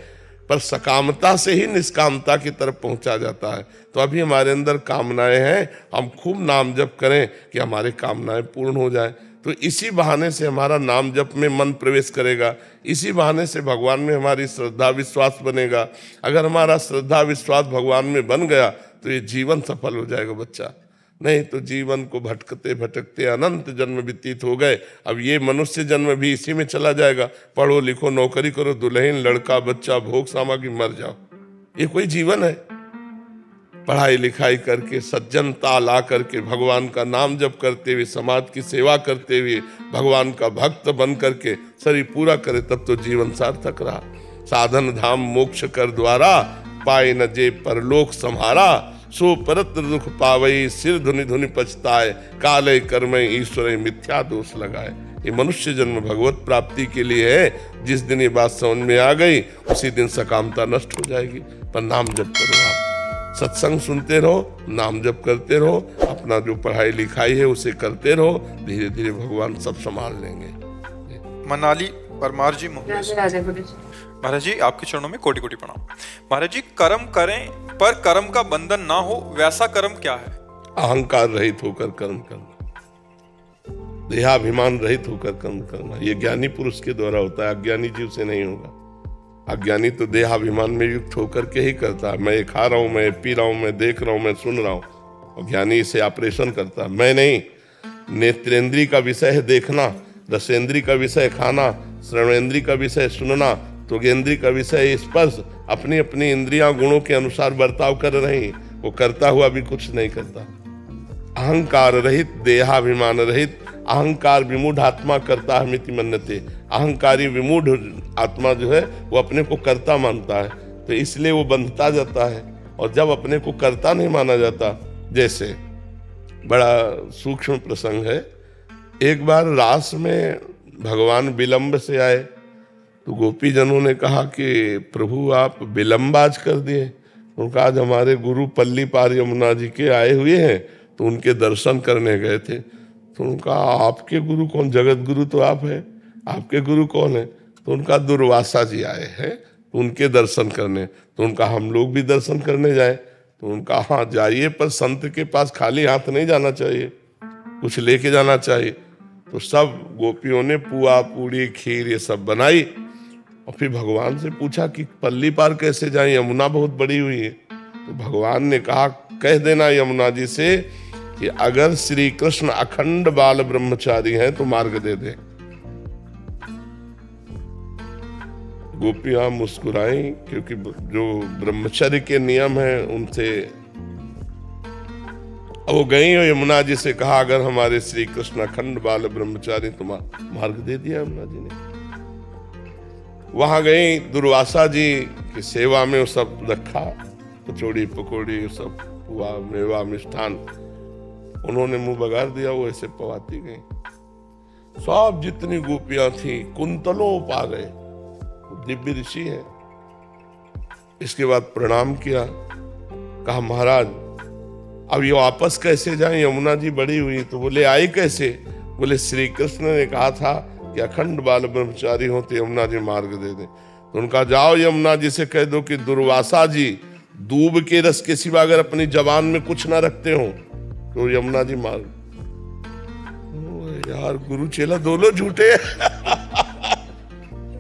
पर सकामता से ही निष्कामता की तरफ पहुंचा जाता है। तो अभी हमारे अंदर कामनाएं हैं, हम खूब नाम जप करें कि हमारे कामनाएं पूर्ण हो जाए। तो इसी बहाने से हमारा नाम जप में मन प्रवेश करेगा, इसी बहाने से भगवान में हमारी श्रद्धा विश्वास बनेगा। अगर हमारा श्रद्धा विश्वास भगवान में बन गया तो ये जीवन सफल हो जाएगा बच्चा। नहीं तो जीवन को भटकते भटकते अनंत जन्म व्यतीत हो गए। अब ये मनुष्य जन्म भी इसी में चला जाएगा। पढ़ो लिखो नौकरी करो, दुल्हन लड़का बच्चा भोग सामग्री, मर जाओ। ये कोई जीवन है? पढ़ाई लिखाई करके सज्जनता ला करके भगवान का नाम जप करते हुए समाज की सेवा करते हुए भगवान का भक्त बन करके शरीर पूरा करे तब तो जीवन सार्थक रहा। साधन धाम मोक्ष कर द्वारा पाए न जे परलोक सम्हारा, सो परत्र दुख पावई सिर धुनि धुनि पछताए, काले कर्म ईश्वर मिथ्या दोष लगाए। ये मनुष्य जन्म भगवत प्राप्ति के लिए है। जिस दिन ये बात समझ में आ गई उसी दिन सकामता नष्ट हो जाएगी। पर नाम जप करो, आप सत्संग सुनते रहो, नाम जप करते रहो, अपना जो पढ़ाई लिखाई है उसे करते रहो, धीरे धीरे भगवान सब संभाल लेंगे। मनाली परमार जी, महाराज जी आपके चरणों में कोटि कोटि प्रणाम। महाराज जी, कर्म करें पर कर्म का बंधन ना हो, वैसा कर्म क्या है? अहंकार रहित होकर कर्म करना, देहाभिमान रहित होकर कर्म करना, ये ज्ञानी पुरुष के द्वारा होता है। अज्ञानी जीव से नहीं होगा। अज्ञानी तो देहाभिमान में युक्त होकर के ही करता है। मैं खा रहा हूं, मैं पी रहा हूं, मैं देख रहा हूं, मैं सुन रहा हूं। और ज्ञानी इसे ऑपरेशन करता है। मैं नहीं। नेत्रेंद्री का विषय है देखना, रसेंद्री का विषय खाना, श्रवणेंद्री का विषय सुनना, त्वगेंद्री का विषय स्पर्श। अपनी अपनी इंद्रियां गुणों के अनुसार बर्ताव कर रही। वो करता हुआ भी कुछ नहीं करता। अहंकार रहित, देहाभिमान रहित, अहंकार विमूढ़ आत्मा करता है मिति मन्यते। अहंकारी विमूढ़ आत्मा जो है वो अपने को कर्ता मानता है, तो इसलिए वो बंधता जाता है। और जब अपने को कर्ता नहीं माना जाता, जैसे बड़ा सूक्ष्म प्रसंग है, एक बार रास में भगवान विलंब से आए तो गोपी जनों ने कहा कि प्रभु आप विलंब आज कर दिए। उनका आज हमारे गुरु पल्ली पार यमुना जी के आए हुए हैं, तो उनके दर्शन करने गए थे। तो उनका आपके गुरु कौन? जगत गुरु तो आप हैं, आपके गुरु कौन है? तो उनका दुर्वासा जी आए हैं, तो उनके दर्शन करने। तो उनका हम लोग भी दर्शन करने जाए। तो उनका हाँ जाइए, पर संत के पास खाली हाथ नहीं जाना चाहिए, कुछ लेके जाना चाहिए। तो सब गोपियों ने पुआ पूड़ी खीर ये सब बनाई और फिर भगवान से पूछा कि पल्ली पार कैसे जाए, यमुना बहुत बड़ी हुई है। तो भगवान ने कहा कह देना यमुना जी से कि अगर श्री कृष्ण अखंड बाल ब्रह्मचारी हैं तो मार्ग दे दे। गोपियां मुस्कुराई, क्योंकि जो ब्रह्मचर्य के नियम हैं उनसे वो गई और यमुना जी से कहा अगर हमारे श्री कृष्ण अखंड बाल ब्रह्मचारी तो मार्ग दे दिया यमुना जी ने। वहां गई, दुर्वासा जी की सेवा में वो सब रखा, कचौड़ी पकौड़ी सब हुआ, मेवा मिष्ठान, उन्होंने मुंह बगाड़ दिया, वो ऐसे पवाती गई। सब जितनी गोपियां थी कुंतलों पा गए, दिव्य ऋषि है। इसके बाद प्रणाम किया, कहा महाराज अब ये वापस कैसे जाएं, यमुना जी बड़ी हुई। तो बोले आई कैसे? बोले श्री कृष्ण ने कहा था कि अखंड बाल ब्रह्मचारी हो तो यमुना जी मार्ग दे दे। तो उनका जाओ यमुना जी से कह दो कि दुर्वासा जी दूब के रस के सिवा अगर अपनी जबान में कुछ ना रखते हो तो यमुना जी मार्ग। यार गुरु चेला दोनों झूठे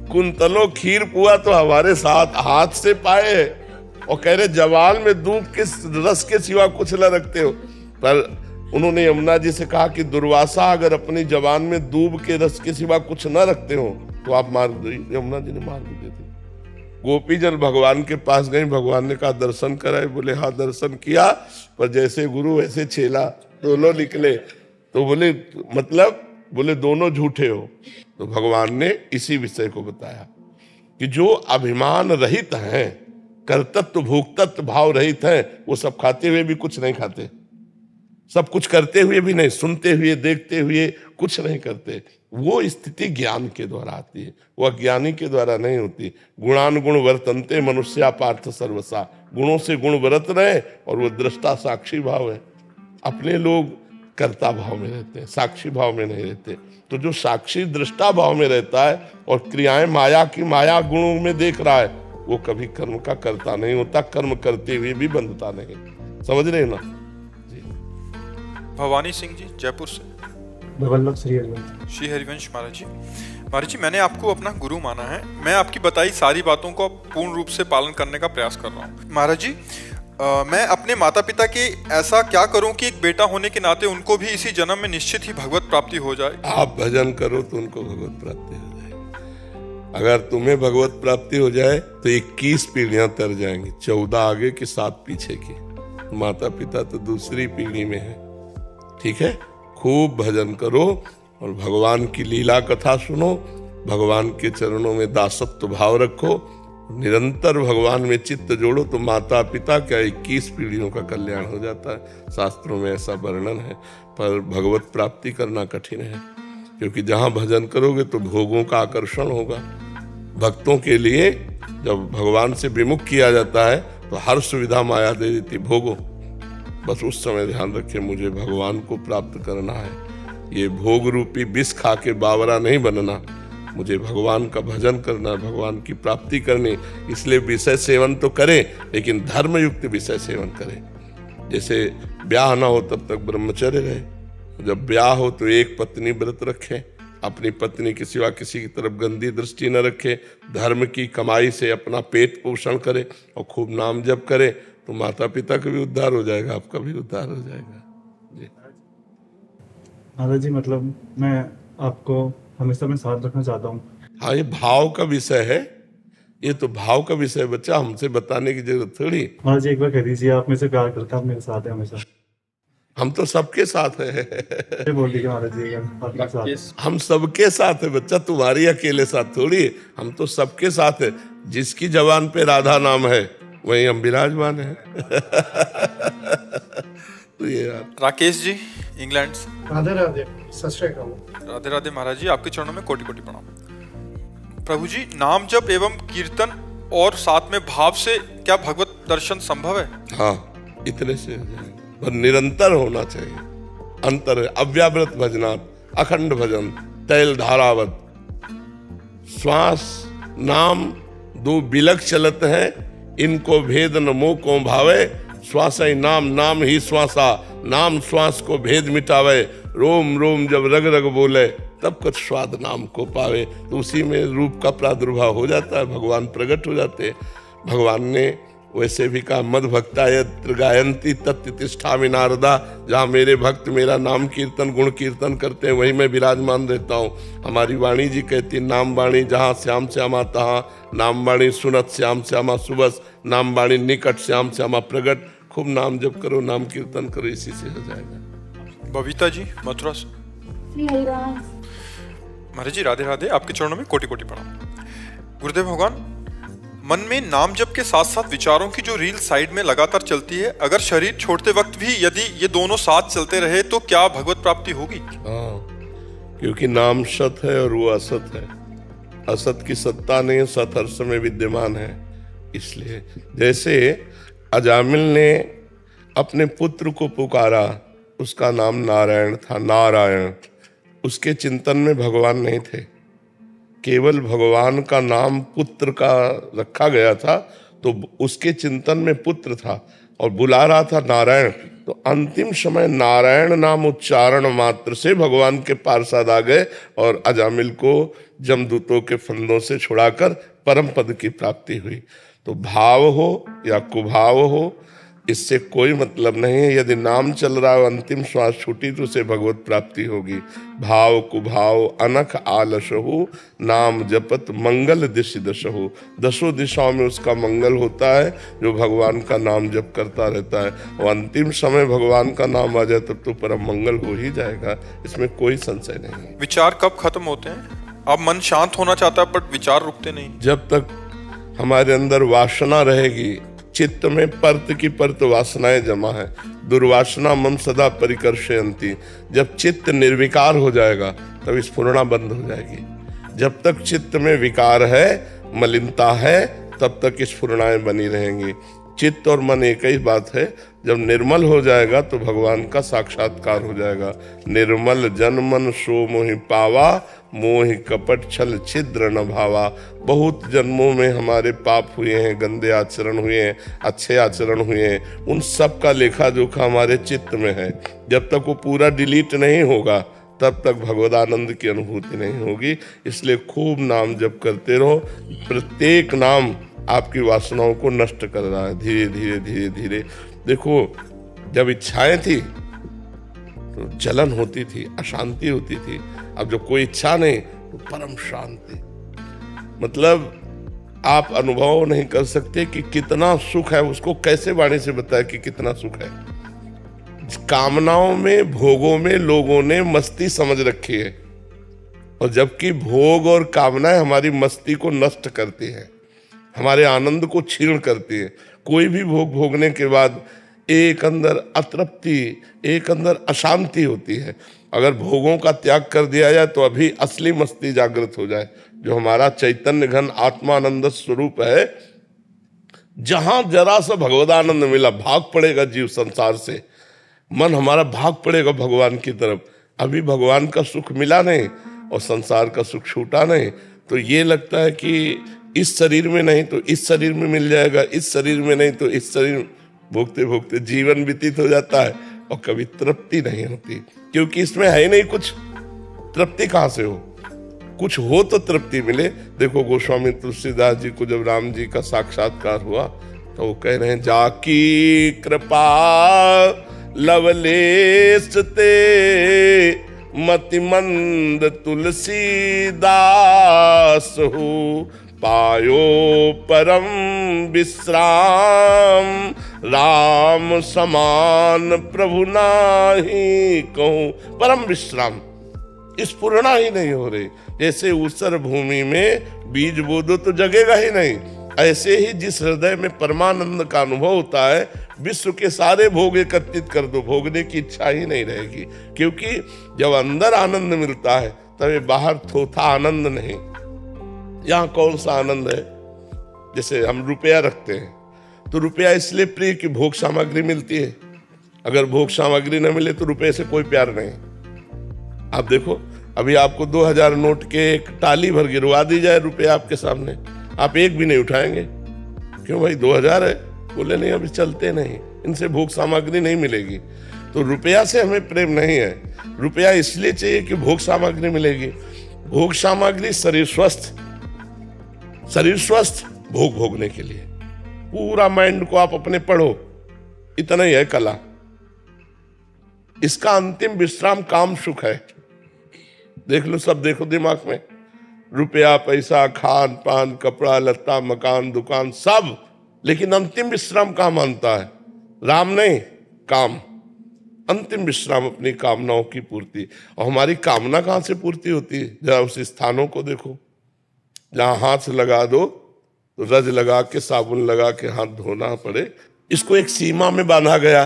कुंतलों खीर पुआ तो हमारे साथ हाथ से पाए और कह रहे जवाल में दूब के रस के सिवा कुछ न रखते हो। पर उन्होंने यमुना जी से कहा कि दुर्वासा अगर अपनी जबान में दूब के रस के सिवा कुछ न रखते हो तो आप मार दो। यमुना जी ने मार दे थे। गोपी जन भगवान के पास गए, भगवान ने कहा दर्शन कराए। बोले हाँ दर्शन किया, पर जैसे गुरु वैसे चेला, दोनों निकले। तो बोले मतलब? बोले दोनों झूठे हो। तो भगवान ने इसी विषय को बताया कि जो अभिमान रहित हैं, कर्तृत्व भोक्तत्व भाव रहित हैं, वो सब खाते हुए भी कुछ नहीं खाते, सब कुछ करते हुए भी नहीं, सुनते हुए देखते हुए कुछ नहीं करते। वो स्थिति ज्ञान के द्वारा आती है, वो अज्ञानी के द्वारा नहीं होती। गुणानुगुण वर्तन्ते मनुष्या पार्थ सर्वसा, गुणों से गुण बरत रहे और वो दृष्टा साक्षी भाव है। अपने लोग कर्ता भाव में रहते हैं, साक्षी भाव में नहीं रहते। तो जो साक्षी दृष्टा भाव में रहता है और क्रियाएं माया की माया गुणों में देख रहा है, वो कभी कर्म का कर्ता नहीं होता, कर्म करते हुए भी बंधता नहीं। समझ रहे ना? भवानी सिंह जी जयपुर से। वल्लभ श्री हरिवंश। श्री हरिवंश महाराज जी मैंने आपको अपना गुरु माना है। मैं आपकी बताई सारी बातों को पूर्ण रूप से पालन करने का प्रयास कर रहा हूँ। महाराज जी मैं अपने माता पिता के ऐसा क्या करूं कि एक बेटा होने के नाते उनको भी इसी जन्म में निश्चित ही भगवत प्राप्ति हो जाए? आप भजन करो तो उनको भगवत प्राप्ति हो जाए। अगर तुम्हें भगवत प्राप्ति हो जाए तो 21 पीढ़ियां तर जाएंगी, 14 आगे की 7 पीछे की। माता पिता तो दूसरी पीढ़ी में है। ठीक है, खूब भजन करो और भगवान की लीला कथा सुनो, भगवान के चरणों में दासत्व भाव रखो, निरंतर भगवान में चित्त जोड़ो तो माता पिता क्या 21 पीढ़ियों का कल्याण हो जाता है। शास्त्रों में ऐसा वर्णन है। पर भगवत प्राप्ति करना कठिन है, क्योंकि जहां भजन करोगे तो भोगों का आकर्षण होगा। भक्तों के लिए जब भगवान से विमुख किया जाता है तो हर सुविधा माया दे देती, भोगो। बस उस समय ध्यान रखें मुझे भगवान को प्राप्त करना है, ये भोग रूपी विष खा के बावरा नहीं बनना, मुझे भगवान का भजन करना, भगवान की प्राप्ति करनी। इसलिए विषय सेवन तो करें, लेकिन धर्मयुक्त विषय सेवन करें। जैसे ब्याह ना हो तब तक ब्रह्मचर्य रहे, जब ब्याह हो तो एक पत्नी व्रत रखें, अपनी पत्नी के सिवा किसी की तरफ गंदी दृष्टि न रखे, धर्म की कमाई से अपना पेट पोषण करे और खूब नाम जप करे, तो माता पिता का भी उद्धार हो जाएगा, आपका भी उद्धार हो जाएगा। जी महाराज जी मतलब मैं आपको हमेशा में साथ रखना चाहता हूँ। हाँ, ये भाव का विषय है। ये तो भाव का विषय है बच्चा, हमसे बताने की जरूरत थोड़ी। महाराज जी एक बार कह दीजिए, आप मेरे से प्यार करते हैं, आप मेरे साथ हैं हमेशा। हम तो सबके साथ हैं। ये बोल दीजिए महाराज जी, आप मेरे साथ हैं। हम सबके साथ है बच्चा, तुम्हारी अकेले साथ थोड़ी, हम तो सबके साथ है। जिसकी जबान पे राधा नाम है वहीं हम विराजमान है। तो ये यार। राकेश जी, इंग्लैंड से। राधे राधे, सत श्री अकाल। राधे राधे महाराज जी, आपके चरणों में कोटि कोटि प्रणाम। प्रभु जी, नाम जप एवं कीर्तन और साथ में भाव से क्या भगवत दर्शन संभव है? हाँ, इतने से हो जाएगा, पर निरंतर होना चाहिए। अंतर है, अव्यावृत भजनात् अखंड भजन तैल धारावत। श्वास नाम दो बिलक चलत है, इनको भेद न मोह को भावे। श्वास ही नाम, नाम ही श्वासा, नाम श्वास को भेद मिटावे। रोम रोम जब रग रग बोले, तब कुछ स्वाद नाम को पावे। तो उसी में रूप का प्रादुर्भाव हो जाता है, भगवान प्रकट हो जाते हैं। भगवान ने वैसे भी कहा, मद भक्ता यत्र गायन्ति तत्र तिष्ठामि नारदा। जहाँ मेरे भक्त मेरा नाम कीर्तन गुण कीर्तन करते हैं, वहीं मैं विराजमान रहता हूँ। हमारी वाणी जी कहती, नाम वाणी जहाँ श्याम श्यामा तहाँ, नाम वाणी सुनत श्याम श्यामा सुबस, नाम वाणी निकट श्याम श्यामा प्रगट। खूब नाम जप करो, नाम कीर्तन करो, इसी से हो जाएगा। बबीता जी, मथुरा से। महाराज जी राधे राधे, आपके चरणों में कोटि कोटि प्रणाम। गुरुदेव भगवान, मन में नाम जप के साथ साथ विचारों की जो रील साइड में लगातार चलती है, अगर शरीर छोड़ते वक्त भी यदि ये दोनों साथ चलते रहे तो क्या भगवत प्राप्ति होगी? हाँ, क्योंकि नाम सत है और वो असत है। असत की सत्ता नहीं, सत हर समय विद्यमान है। इसलिए जैसे अजामिल ने अपने पुत्र को पुकारा, उसका नाम नारायण था, नारायण। उसके चिंतन में भगवान नहीं थे, केवल भगवान का नाम पुत्र का रखा गया था, तो उसके चिंतन में पुत्र था और बुला रहा था नारायण। तो अंतिम समय नारायण नाम उच्चारण मात्र से भगवान के पार्षद आ गए और अजामिल को जमदूतों के फंदों से छुड़ाकर परम पद की प्राप्ति हुई। तो भाव हो या कुभाव हो, इससे कोई मतलब नहीं है। यदि नाम चल रहा है, अंतिम श्वास छूटी, तो उसे भगवत प्राप्ति होगी। भाव कुभाव अनख आलसहु, नाम जपत मंगल दिशि दशहु। दसों दिशाओं में उसका मंगल होता है जो भगवान का नाम जप करता रहता है। और अंतिम समय भगवान का नाम आ जाए तब तो परम मंगल हो ही जाएगा, इसमें कोई संशय नहीं है। विचार कब खत्म होते हैं? अब मन शांत होना चाहता है बट विचार रुकते नहीं। जब तक हमारे अंदर वासना रहेगी, चित्त में परत की परत वासनाएं जमा है, दुर्वासना मम सदा परिकर्षयन्ति। जब चित्त निर्विकार हो जाएगा तब स्फुरणा बंद हो जाएगी। जब तक चित्त में विकार है, मलिनता है, तब तक स्फुरणाएं बनी रहेंगी। चित्त और मन एक ही बात है। जब निर्मल हो जाएगा तो भगवान का साक्षात्कार हो जाएगा। निर्मल जन मन सो मोहि पावा, मोहि कपट छल छिद्र न भावा। बहुत जन्मों में हमारे पाप हुए हैं, गंदे आचरण हुए हैं, अच्छे आचरण हुए हैं, उन सब का लेखा जोखा हमारे चित्त में है। जब तक वो पूरा डिलीट नहीं होगा तब तक भगवदानंद की अनुभूति नहीं होगी। इसलिए खूब नाम जप करते रहो। प्रत्येक नाम आपकी वासनाओं को नष्ट कर रहा है, धीरे धीरे धीरे धीरे। देखो, जब इच्छाएं थी तो जलन होती थी, अशांति होती थी। अब जो कोई इच्छा नहीं तो परम शांति। मतलब आप अनुभव नहीं कर सकते कि कितना सुख है। उसको कैसे वाणी से बताए कि कितना सुख है। कामनाओं में, भोगों में लोगों ने मस्ती समझ रखी है, और जबकि भोग और कामनाएं हमारी मस्ती को नष्ट करती हैं, हमारे आनंद को छीण करती है। कोई भी भोग भोगने के बाद एक अंदर अतृप्ति, एक अंदर अशांति होती है। अगर भोगों का त्याग कर दिया जाए तो अभी असली मस्ती जागृत हो जाए, जो हमारा चैतन्य घन आत्मानंद स्वरूप है। जहां जरा सा भगवदानंद मिला, भाग पड़ेगा जीव संसार से, मन हमारा भाग पड़ेगा भगवान की तरफ। अभी भगवान का सुख मिला नहीं और संसार का सुख छूटा नहीं, तो ये लगता है कि इस शरीर में नहीं तो इस शरीर में मिल जाएगा, इस शरीर में नहीं तो इस शरीर में। भोगते भोगते जीवन व्यतीत हो जाता है और कभी तृप्ति नहीं होती, क्योंकि इसमें है ही नहीं कुछ। तृप्ति कहाँ से हो? कुछ हो तो तृप्ति मिले। देखो, गोस्वामी तुलसीदास जी को जब राम जी का साक्षात्कार हुआ तो वो कह रहे हैं, जाकी कृपा लवलेश ते मति मंद तुलसीदास हो, पायो परम विश्राम, राम समान प्रभु नाही कहूं। परम विश्राम, स्फुरना ही नहीं हो रही। जैसे ऊसर भूमि में बीज बो दो तो जगेगा ही नहीं, ऐसे ही जिस हृदय में परमानंद का अनुभव होता है, विश्व के सारे भोग एकत्रित कर दो, भोगने की इच्छा ही नहीं रहेगी। क्योंकि जब अंदर आनंद मिलता है तब ये बाहर थोथा आनंद नहीं। यहाँ कौन सा आनंद है? जैसे हम रुपया रखते हैं तो रुपया इसलिए प्रिय कि भोग सामग्री मिलती है। अगर भोग सामग्री न मिले तो रुपये से कोई प्यार नहीं। आप देखो, अभी आपको 2000 नोट के एक टाली भर गिरवा दी जाए रुपया आपके सामने, आप एक भी नहीं उठाएंगे। क्यों भाई? 2000 है। बोले नहीं, अभी चलते नहीं, इनसे भोग सामग्री नहीं मिलेगी। तो रुपया से हमें प्रेम नहीं है। रुपया इसलिए चाहिए कि भोग सामग्री मिलेगी। भोग सामग्री शरीर स्वस्थ भोग भोगने के लिए। पूरा माइंड को आप अपने पढ़ो, इतना ही है कला। इसका अंतिम विश्राम काम सुख है। देख लो, सब देखो दिमाग में, रुपया पैसा खान पान कपड़ा लत्ता मकान दुकान सब, लेकिन अंतिम विश्राम कहाँ मानता है? राम नहीं, काम। अंतिम विश्राम अपनी कामनाओं की पूर्ति। और हमारी कामना कहाँ से पूर्ति होती है? जरा उस स्थानों को देखो जहाँ हाथ लगा दो तो रज लगा के साबुन लगा के हाथ धोना पड़े। इसको एक सीमा में बांधा गया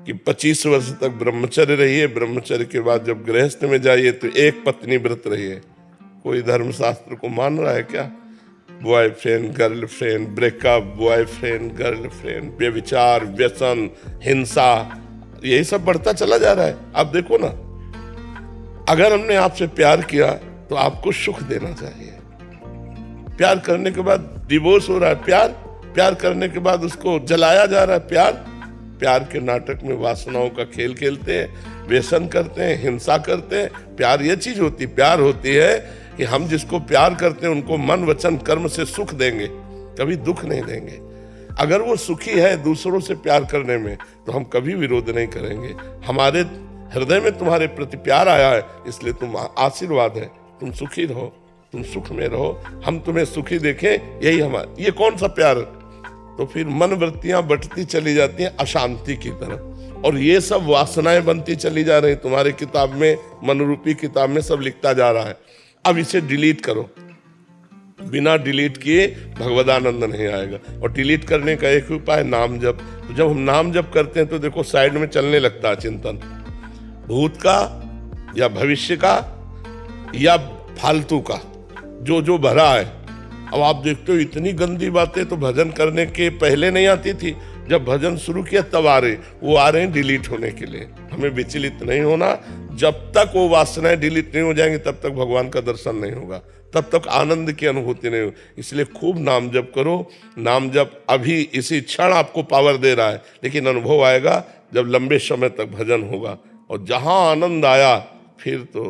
कि 25 वर्ष तक ब्रह्मचर्य रहिए, ब्रह्मचर्य के बाद जब गृहस्थ में जाइए तो एक पत्नी व्रत रहिए। कोई धर्मशास्त्र को मान रहा है क्या? Boyfriend girlfriend, breakup, boyfriend girlfriend, व्यभिचार, व्यसन, हिंसा, यही सब बढ़ता चला जा रहा है। आप देखो ना, अगर हमने आपसे प्यार किया तो आपको सुख देना चाहिए। प्यार करने के बाद डिवोर्स हो रहा है, प्यार करने के बाद उसको जलाया जा रहा है। प्यार के नाटक में वासनाओं का खेल खेलते हैं, व्यसन करते हैं, हिंसा करते हैं। प्यार ये चीज होती, प्यार होती है कि हम जिसको प्यार करते हैं उनको मन वचन कर्म से सुख देंगे, कभी दुख नहीं देंगे। अगर वो सुखी है दूसरों से प्यार करने में तो हम कभी विरोध नहीं करेंगे। हमारे हृदय में तुम्हारे प्रति प्यार आया है, इसलिए तुम आशीर्वाद है, तुम सुखी रहो, तुम सुख में रहो, हम तुम्हें सुखी देखें, यही हमारा। ये कौन सा प्यार? तो फिर मन वृत्तियां बढ़ती चली जाती हैं अशांति की तरफ, और ये सब वासनाएं बनती चली जा रही। तुम्हारे किताब में, मनरूपी किताब में सब लिखता जा रहा है। अब इसे डिलीट करो। बिना डिलीट किए भगवदानंद नहीं आएगा। और डिलीट करने का एक उपाय नाम जप। तो जब हम नाम जप करते हैं तो देखो साइड में चलने लगता है चिंतन, भूत का या भविष्य का या फालतू का, जो भरा है। अब आप देखते हो इतनी गंदी बातें तो भजन करने के पहले नहीं आती थी, जब भजन शुरू किया तब आ रहे, वो आ रहे हैं डिलीट होने के लिए। हमें विचलित नहीं होना। जब तक वो वासनाएं डिलीट नहीं हो जाएंगी तब तक भगवान का दर्शन नहीं होगा, तब तक आनंद की अनुभूति नहीं होगी। इसलिए खूब नाम जप करो। नाम जप अभी इसी क्षण आपको पावर दे रहा है, लेकिन अनुभव आएगा जब लंबे समय तक भजन होगा। और जहां आनंद आया फिर तो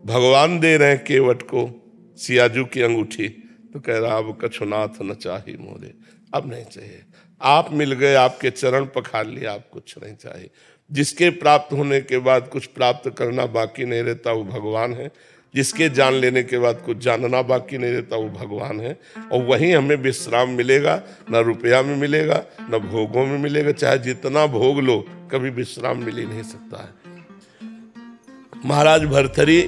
भगवान दे रहे हैं केवट को सियाजू की अंगूठी, तो कह रहा अब कछुनाथ न चाही मोरे, अब नहीं चाहिए। आप मिल गए, आपके चरण पखार लिए, आप कुछ नहीं चाहिए। जिसके प्राप्त होने के बाद कुछ प्राप्त करना बाकी नहीं रहता वो भगवान है। जिसके जान लेने के बाद कुछ जानना बाकी नहीं रहता वो भगवान है। और वहीं हमें विश्राम मिलेगा, न रुपया में मिलेगा न भोगों में मिलेगा। चाहे जितना भोग लो कभी विश्राम मिल ही नहीं सकता है। महाराज भर्तृहरि,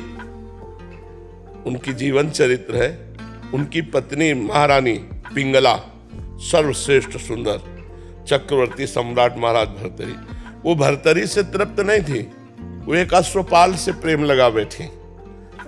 उनकी जीवन चरित्र है। उनकी पत्नी महारानी पिंगला, सर्वश्रेष्ठ सुंदर चक्रवर्ती सम्राट महाराज भर्तृहरि, वो भर्तृहरि से तृप्त नहीं थी, वो एक अश्वपाल से प्रेम लगा बैठी।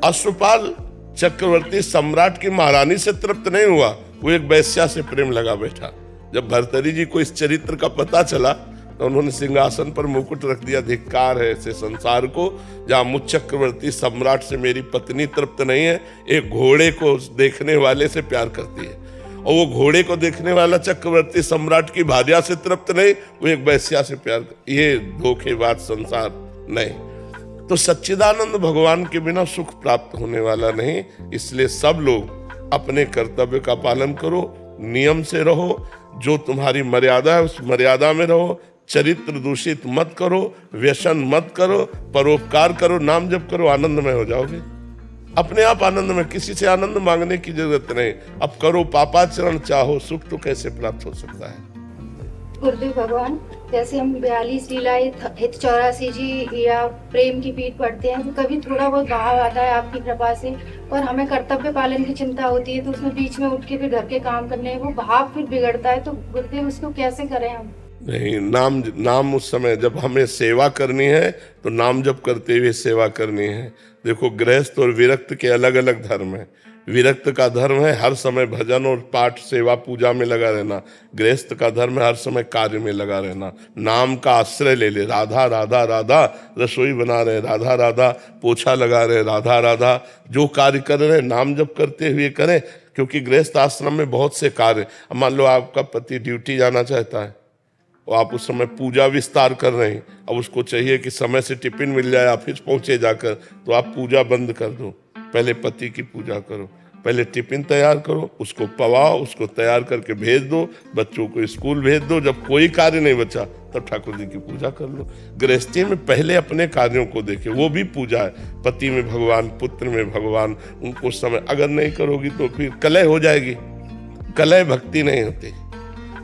अश्वपाल चक्रवर्ती सम्राट की महारानी से तृप्त नहीं हुआ, वो एक वैश्या से प्रेम लगा बैठा। जब भर्तृहरि जी को इस चरित्र का पता चला तो उन्होंने सिंहासन पर मुकुट रख दिया। धिक्कार है ऐसे संसार को जहाँ मुझ चक्रवर्ती सम्राट से मेरी पत्नी तृप्त नहीं है, एक घोड़े को देखने वाले से प्यार करती है। और वो घोड़े को देखने वाला चक्रवर्ती सम्राट की भार्या से तृप्त नहीं, वो एक वैश्या से प्यार। ये धोखेबाज संसार नहीं। तो सच्चिदानंद भगवान के बिना सुख प्राप्त होने वाला नहीं। इसलिए सब लोग अपने कर्तव्य का पालन करो, नियम से रहो, जो तुम्हारी मर्यादा है उस मर्यादा में रहो, चरित्र दूषित मत करो, व्यसन मत करो, परोपकार करो, नाम जप करो, आनंदमय हो जाओगे। अपने आप आनंद में, किसी से आनंद मांगने की जरूरत नहीं। अब करो पापाचरण, चाहो सुख तो कैसे प्राप्त हो सकता है। गुरुदेव भगवान, जैसे हम 42 लीलाएं, हित 84 जी या प्रेम की पीठ पढ़ते हैं, तो कभी थोड़ा बहुत भाव आता है आपकी कृपा से, और हमें कर्तव्य पालन की चिंता होती है, तो उसमें बीच में उठ के फिर घर के काम करने हैं, वो भाव फिर बिगड़ता है, तो गुरुदेव उसको कैसे करें हम? नहीं, नाम उस समय जब हमें सेवा करनी है तो नाम जप करते हुए सेवा करनी है। देखो, गृहस्थ और विरक्त के अलग अलग धर्म है। विरक्त का धर्म है हर समय भजन और पाठ सेवा पूजा में लगा रहना। गृहस्थ का धर्म है हर समय कार्य में लगा रहना। नाम का आश्रय ले ले, राधा राधा राधा, रसोई बना रहे राधा राधा, पोछा लगा रहे राधा राधा, जो कार्य कर रहे नाम जप करते हुए करें। क्योंकि गृहस्थ आश्रम में बहुत से कार्य, मान लो आपका पति ड्यूटी जाना चाहता है और आप उस समय पूजा विस्तार कर रहे हैं, अब उसको चाहिए कि समय से टिफिन मिल जाए ऑफिस पहुंचे जाकर, तो आप पूजा बंद कर दो, पहले पति की पूजा करो, पहले टिफिन तैयार करो, उसको पवाओ, उसको तैयार करके भेज दो, बच्चों को स्कूल भेज दो। जब कोई कार्य नहीं बचा तब ठाकुर जी की पूजा कर लो। गृहस्थी में पहले अपने कार्यों को देखे, वो भी पूजा है। पति में भगवान, पुत्र में भगवान, उनको समय अगर नहीं करोगी तो फिर कलह हो जाएगी। कलह भक्ति नहीं होती।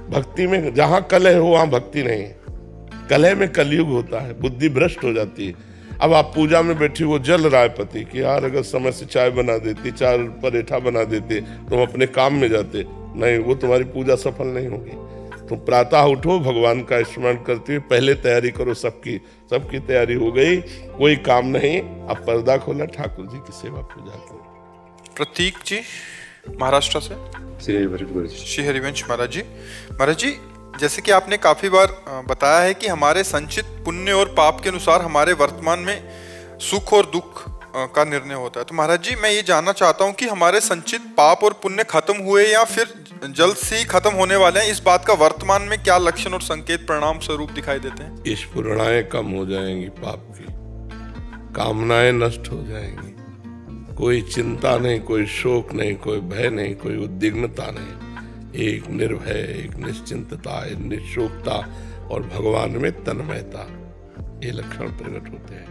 भक्ति में जहां कलह हो वहां भक्ति नहीं है। कलह में कलयुग होता है, बुद्धि भ्रष्ट हो जाती है। अब आप पूजा में बैठी, वो जल रहा है पति कि यार अगर समय से चाय बना देती, 4 पराठा बना देते तो हम अपने काम में जाते। नहीं, वो तुम्हारी पूजा सफल नहीं होगी। तुम प्रातः उठो, भगवान का स्मरण करते हुए पहले तैयारी करो। सबकी तैयारी हो गई, कोई काम नहीं, अब पर्दा खोला, ठाकुर जी की सेवा पूजा करो। प्रतीक जी महाराष्ट्र से। श्री हरिवंश महाराज जी, जैसे कि आपने काफी बार बताया है कि हमारे संचित पुण्य और पाप के अनुसार हमारे वर्तमान में सुख और दुख का निर्णय होता है। तो महाराज जी, मैं ये जानना चाहता हूँ कि हमारे संचित पाप और पुण्य खत्म हुए या फिर जल्द से ही खत्म होने वाले हैं, इस बात का वर्तमान में क्या लक्षण और संकेत परिणाम स्वरूप दिखाई देते हैं? स्फुरणाएं कम हो जाएंगी, पाप की कामनाएं नष्ट हो जाएंगी, कोई चिंता नहीं, कोई शोक नहीं, कोई भय नहीं, कोई उद्विग्नता नहीं, एक निर्भय, एक निश्चिंतता, एक निशोकता और भगवान में तन्मयता, ये लक्षण प्रकट होते हैं।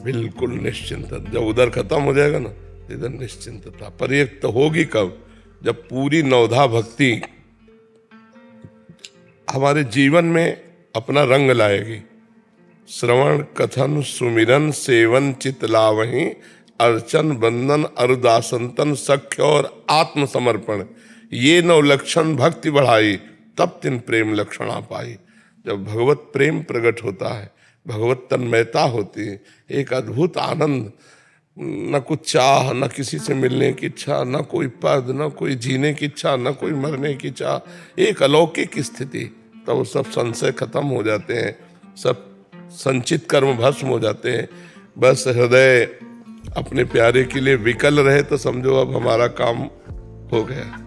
बिल्कुल निश्चिंत। जब उधर खत्म हो जाएगा ना, इधर निश्चिंतता। पर ये तो होगी कब? जब पूरी नवधा भक्ति हमारे जीवन में अपना रंग लाएगी। श्रवण कथन सुमिरन सेवन चित लावहीं, अर्चन बंदन अरुदासंतन सख्य और आत्मसमर्पण, ये 9 लक्षण भक्ति बढ़ाई, तब तिन प्रेम लक्षणा पाई। जब भगवत प्रेम प्रकट होता है, भगवत तन्मयता होती है, एक अद्भुत आनंद, न कुछ चाह, न किसी से मिलने की इच्छा, न कोई पद, न कोई जीने की इच्छा, न कोई मरने की चाह, एक अलौकिक स्थिति। तब वो सब संशय खत्म हो जाते हैं, सब संचित कर्म भस्म हो जाते हैं। बस हृदय अपने प्यारे के लिए विकल रहे तो समझो अब हमारा काम हो गया।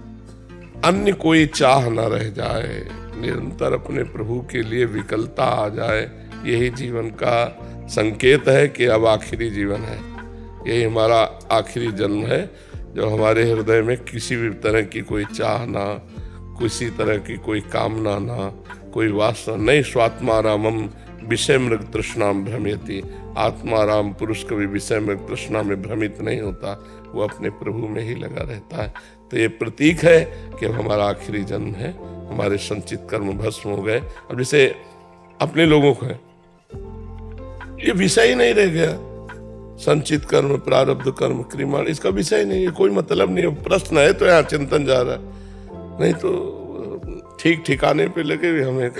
अन्य कोई चाह न रह जाए, निरंतर अपने प्रभु के लिए विकलता आ जाए, यही जीवन का संकेत है कि अब आखिरी जीवन है। यही हमारा आखिरी जन्म है, जो हमारे हृदय में किसी भी तरह की कोई चाह ना, किसी तरह की कोई कामना ना, कोई वासना नहीं। स्वात्मारामम विषय मृग तृष्णाम भ्रमयति। आत्माराम पुरुष कभी विषय मृग तृष्णा में भ्रमित नहीं होता, वो अपने प्रभु में ही लगा रहता है। तो ये प्रतीक है कि अब हमारा आखिरी जन्म है, हमारे संचित कर्म भस्म हो गए। अब जैसे अपने लोगों को है, ये विषय ही नहीं रह गया। संचित कर्म, प्रारब्ध कर्म, क्रियाण, इसका विषय नहीं है, कोई मतलब नहीं है। प्रश्न है तो यहाँ चिंतन जा रहा है, नहीं तो ठीक ठिकाने पे लगे हुए हमें।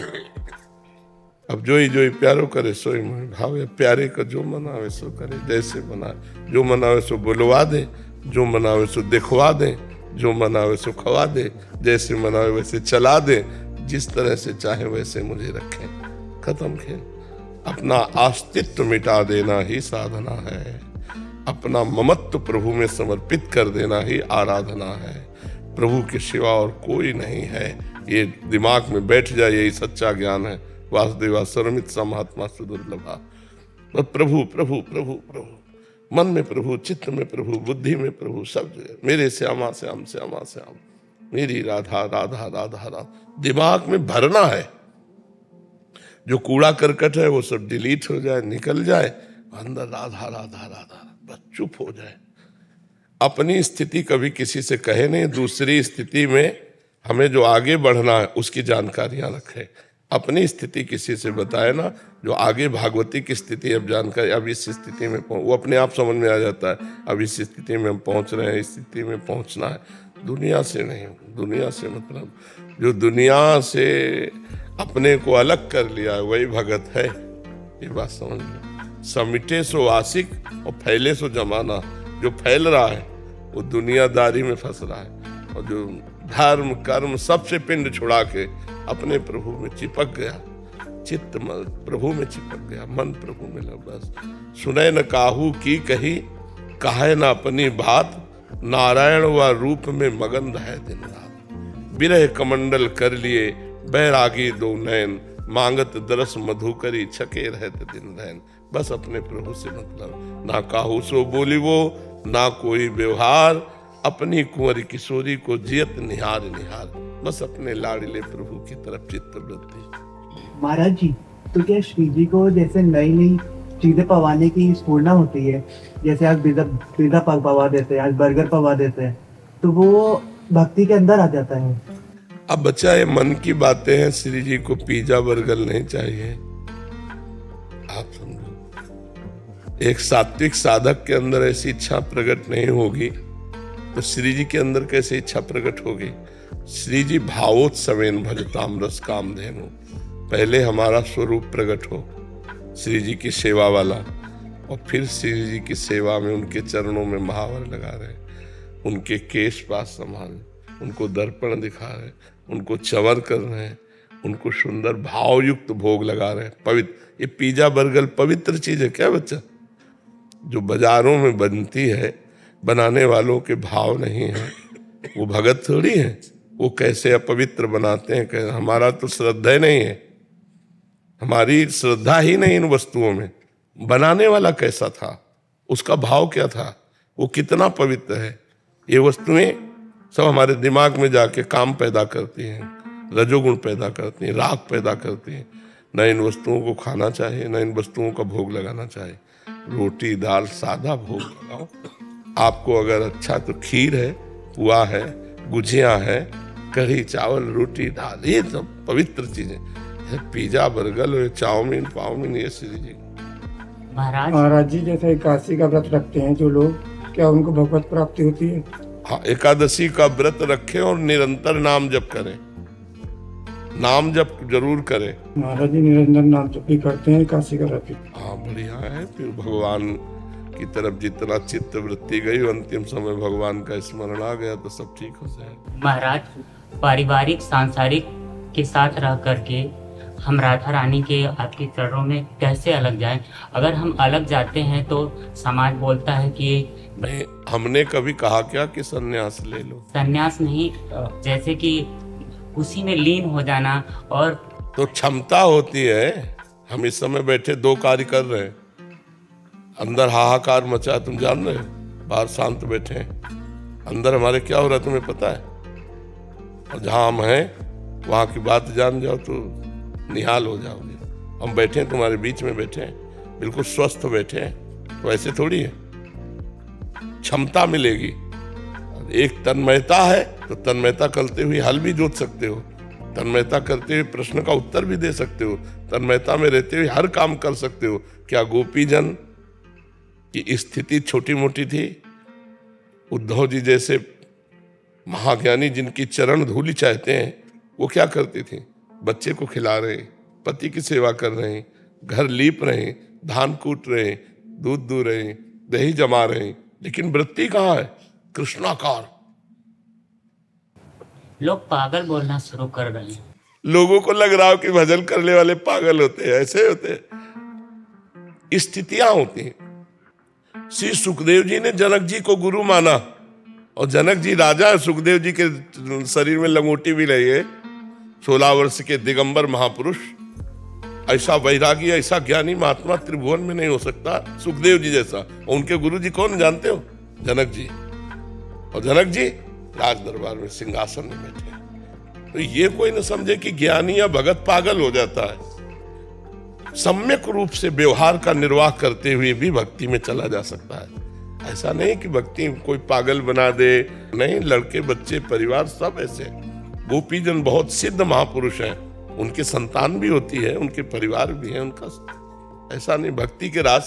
अब जोई प्यारो करे सोई मोहि भावे, प्यारे का जो मनावे सो करे, जैसे मनावे, जो मनावे सो बुलवा दे, जो मनावे सो दिखवा दे, जो मनावे सो खवा दे, जैसे मनावे वैसे चला दे, जिस तरह से चाहे वैसे मुझे रखे। खत्म खेल। अपना अस्तित्व मिटा देना ही साधना है, अपना ममत्व प्रभु में समर्पित कर देना ही आराधना है। प्रभु के सिवा और कोई नहीं है, ये दिमाग में बैठ जाए, यही सच्चा ज्ञान है। वासुदेवा सर्वमित स महात्मा सुदुर्लभा। प्रभु प्रभु प्रभु प्रभु, मन में प्रभु, चित्त में प्रभु, बुद्धि में प्रभु, सब जगह मेरे श्यामा श्याम श्यामा श्याम, मेरी राधा राधा राधा राधा। दिमाग में भरना है, जो कूड़ा करकट है वो सब डिलीट हो जाए, निकल जाए, अंदर राधा राधा राधा, बस चुप हो जाए। अपनी स्थिति कभी किसी से कहे नहीं, दूसरी स्थिति में हमें जो आगे बढ़ना है उसकी जानकारियां रखें। अपनी स्थिति किसी से बताए ना, जो आगे भागवती की स्थिति अब जानकारी, अब इस स्थिति में वो अपने आप समझ में आ जाता है, अब इस स्थिति में हम पहुंच रहे हैं, इस स्थिति में पहुंचना है। दुनिया से नहीं, दुनिया से मतलब जो दुनिया से अपने को अलग कर लिया वही भगत है, ये बात समझ लो। समिटे सो आशिक और फैले सो जमाना। जो फैल रहा है वो दुनियादारी में फंस रहा है, और जो धर्म कर्म सबसे पिंड छुड़ा के अपने प्रभु में चिपक गया, चित्त प्रभु में चिपक गया, मन प्रभु में लग। बस सुने न काहू की कही, कहे न अपनी बात, नारायण व रूप में मगन रहे दिन रात। बिरह कमंडल कर लिए बैरागी दो नैन, मांगत दरस मधुकरी छके रहते दिन रहन। बस अपने प्रभु से मतलब, ना काहू सो बोली वो, ना कोई व्यवहार, अपनी कुंवरी किशोरी को जियत निहार निहार। बस अपने लाडले प्रभु की तरफ चित्त वृत्ति। महाराज जी, तो क्या श्री जी को जैसे नई नई चीजें पवाने की स्फूर्णा होती है, जैसे आज पिज्जा पवा देते हैं, आज बर्गर पवा देते हैं, तो वो भक्ति के अंदर आ जाता है। अब बच्चा ये मन की बातें हैं, श्री जी को पिज्जा बर्गर नहीं चाहिए। आप समझो, एक सात्विक साधक के अंदर ऐसी इच्छा प्रकट नहीं होगी तो श्री जी के अंदर कैसे इच्छा प्रकट होगी। श्री जी भावोत्सवेन भजताम रस कामधेनु। पहले हमारा स्वरूप प्रकट हो श्री जी की सेवा वाला, और फिर श्री जी की सेवा में उनके चरणों में महावर लगा रहे, उनके केश पास संभाल, उनको दर्पण दिखा रहे, उनको चवर कर रहे हैं, उनको सुंदर भावयुक्त भोग लगा रहे हैं। पवित्र, ये पिज्जा बर्गर पवित्र चीज है क्या बच्चा? जो बाजारों में बनती है, बनाने वालों के भाव नहीं है, वो भगत थोड़ी है। वो कैसे अपवित्र बनाते हैं, हमारा तो श्रद्धा नहीं है, हमारी श्रद्धा ही नहीं इन वस्तुओं में। बनाने वाला कैसा था, उसका भाव क्या था, वो कितना पवित्र है। ये वस्तुएं सब हमारे दिमाग में जाके काम पैदा करती हैं, रजोगुण पैदा करती हैं, राग पैदा करती हैं। न इन वस्तुओं को खाना चाहिए, न इन वस्तुओं का भोग लगाना चाहिए। रोटी दाल सादा भोग लगाओ। आपको अगर अच्छा तो खीर है, पुआ है, गुजिया है, कढ़ी चावल रोटी दाल, ये सब पवित्र चीजें। पिज्जा बर्गर चाउमीन पाउमीन ये श्री जी। महाराज जी, जैसे एकादशी का व्रत रखते हैं जो लोग, क्या उनको भगवत प्राप्ति होती है? हाँ, एकादशी का व्रत रखें और निरंतर नाम जप करें, नाम जप जरूर करें। महाराज जी निरंतर नाम जप भी करते हैं एकादशी का व्रत? हाँ, बढ़िया है। फिर भगवान की तरफ जितना चित्त वृत्ति गई, अंतिम समय भगवान का स्मरण आ गया तो सब ठीक हो जाए। महाराज, पारिवारिक सांसारिक के साथ रह करके हम राधा रानी के आपके चरणों में कैसे अलग जाएं? अगर हम अलग जाते हैं तो समाज बोलता है कि नहीं, हमने कभी कहा क्या कि सन्यास ले लो? सन्यास नहीं, जैसे कि उसी में लीन हो जाना। और तो क्षमता होती है। हम इस समय बैठे दो कार्य कर रहे हैं, अंदर हाहाकार मचा, तुम जान रहे हो, बाहर शांत बैठे हैं, अंदर हमारे क्या हो रहा है तुम्हें पता है। और जहां हम हैं वहां की बात जान जाओ तो निहाल हो जाओगे। हम बैठे हैं, तुम्हारे बीच में बैठे हैं, बिल्कुल स्वस्थ बैठे हैं, तो ऐसे थोड़ी है। क्षमता मिलेगी। एक तन्मयता है तो तन्मयता करते हुए हल भी जोत सकते हो, तन्मयता करते हुए प्रश्न का उत्तर भी दे सकते हो, तन्मयता में रहते हुए हर काम कर सकते हो। क्या गोपीजन की स्थिति छोटी मोटी थी? उद्धव जी जैसे महाज्ञानी जिनकी चरण धूलि चाहते हैं, वो क्या करती थी? बच्चे को खिला रहे, पति की सेवा कर रहे, घर लीप रहे, धान कूट रहे, दूध दू रहे, दही जमा रहे, लेकिन वृत्ति कहाँ है? कृष्णाकार। लोग पागल बोलना शुरू कर रहे हैं। लोगों को लग रहा हो कि भजन करने वाले पागल होते हैं, ऐसे होते हैं। स्थितियां होती हैं। श्री सुखदेव जी ने जनक जी को गुरु माना, और जनक जी राजा है, सुखदेव जी के शरीर में लंगोटी भी रही है। 16 वर्ष के दिगंबर महापुरुष, ऐसा वैरागी, ऐसा ज्ञानी महात्मा त्रिभुवन में नहीं हो सकता सुखदेव जी जैसा। और उनके गुरु जी कौन जानते हो? जनक जी। और जनक जी राज दरबार में सिंहासन में बैठे हैं। तो ये कोई न समझे कि ज्ञानी या भगत पागल हो जाता है। सम्यक रूप से व्यवहार का निर्वाह करते हुए भी भक्ति में चला जा सकता है। ऐसा नहीं कि भक्ति कोई पागल बना दे, नहीं, लड़के बच्चे परिवार सब ऐसे। गोपी जन बहुत सिद्ध महापुरुष हैं, उनके संतान भी होती है, उनके परिवार भी है, उनका ऐसा नहीं, भक्ति के राज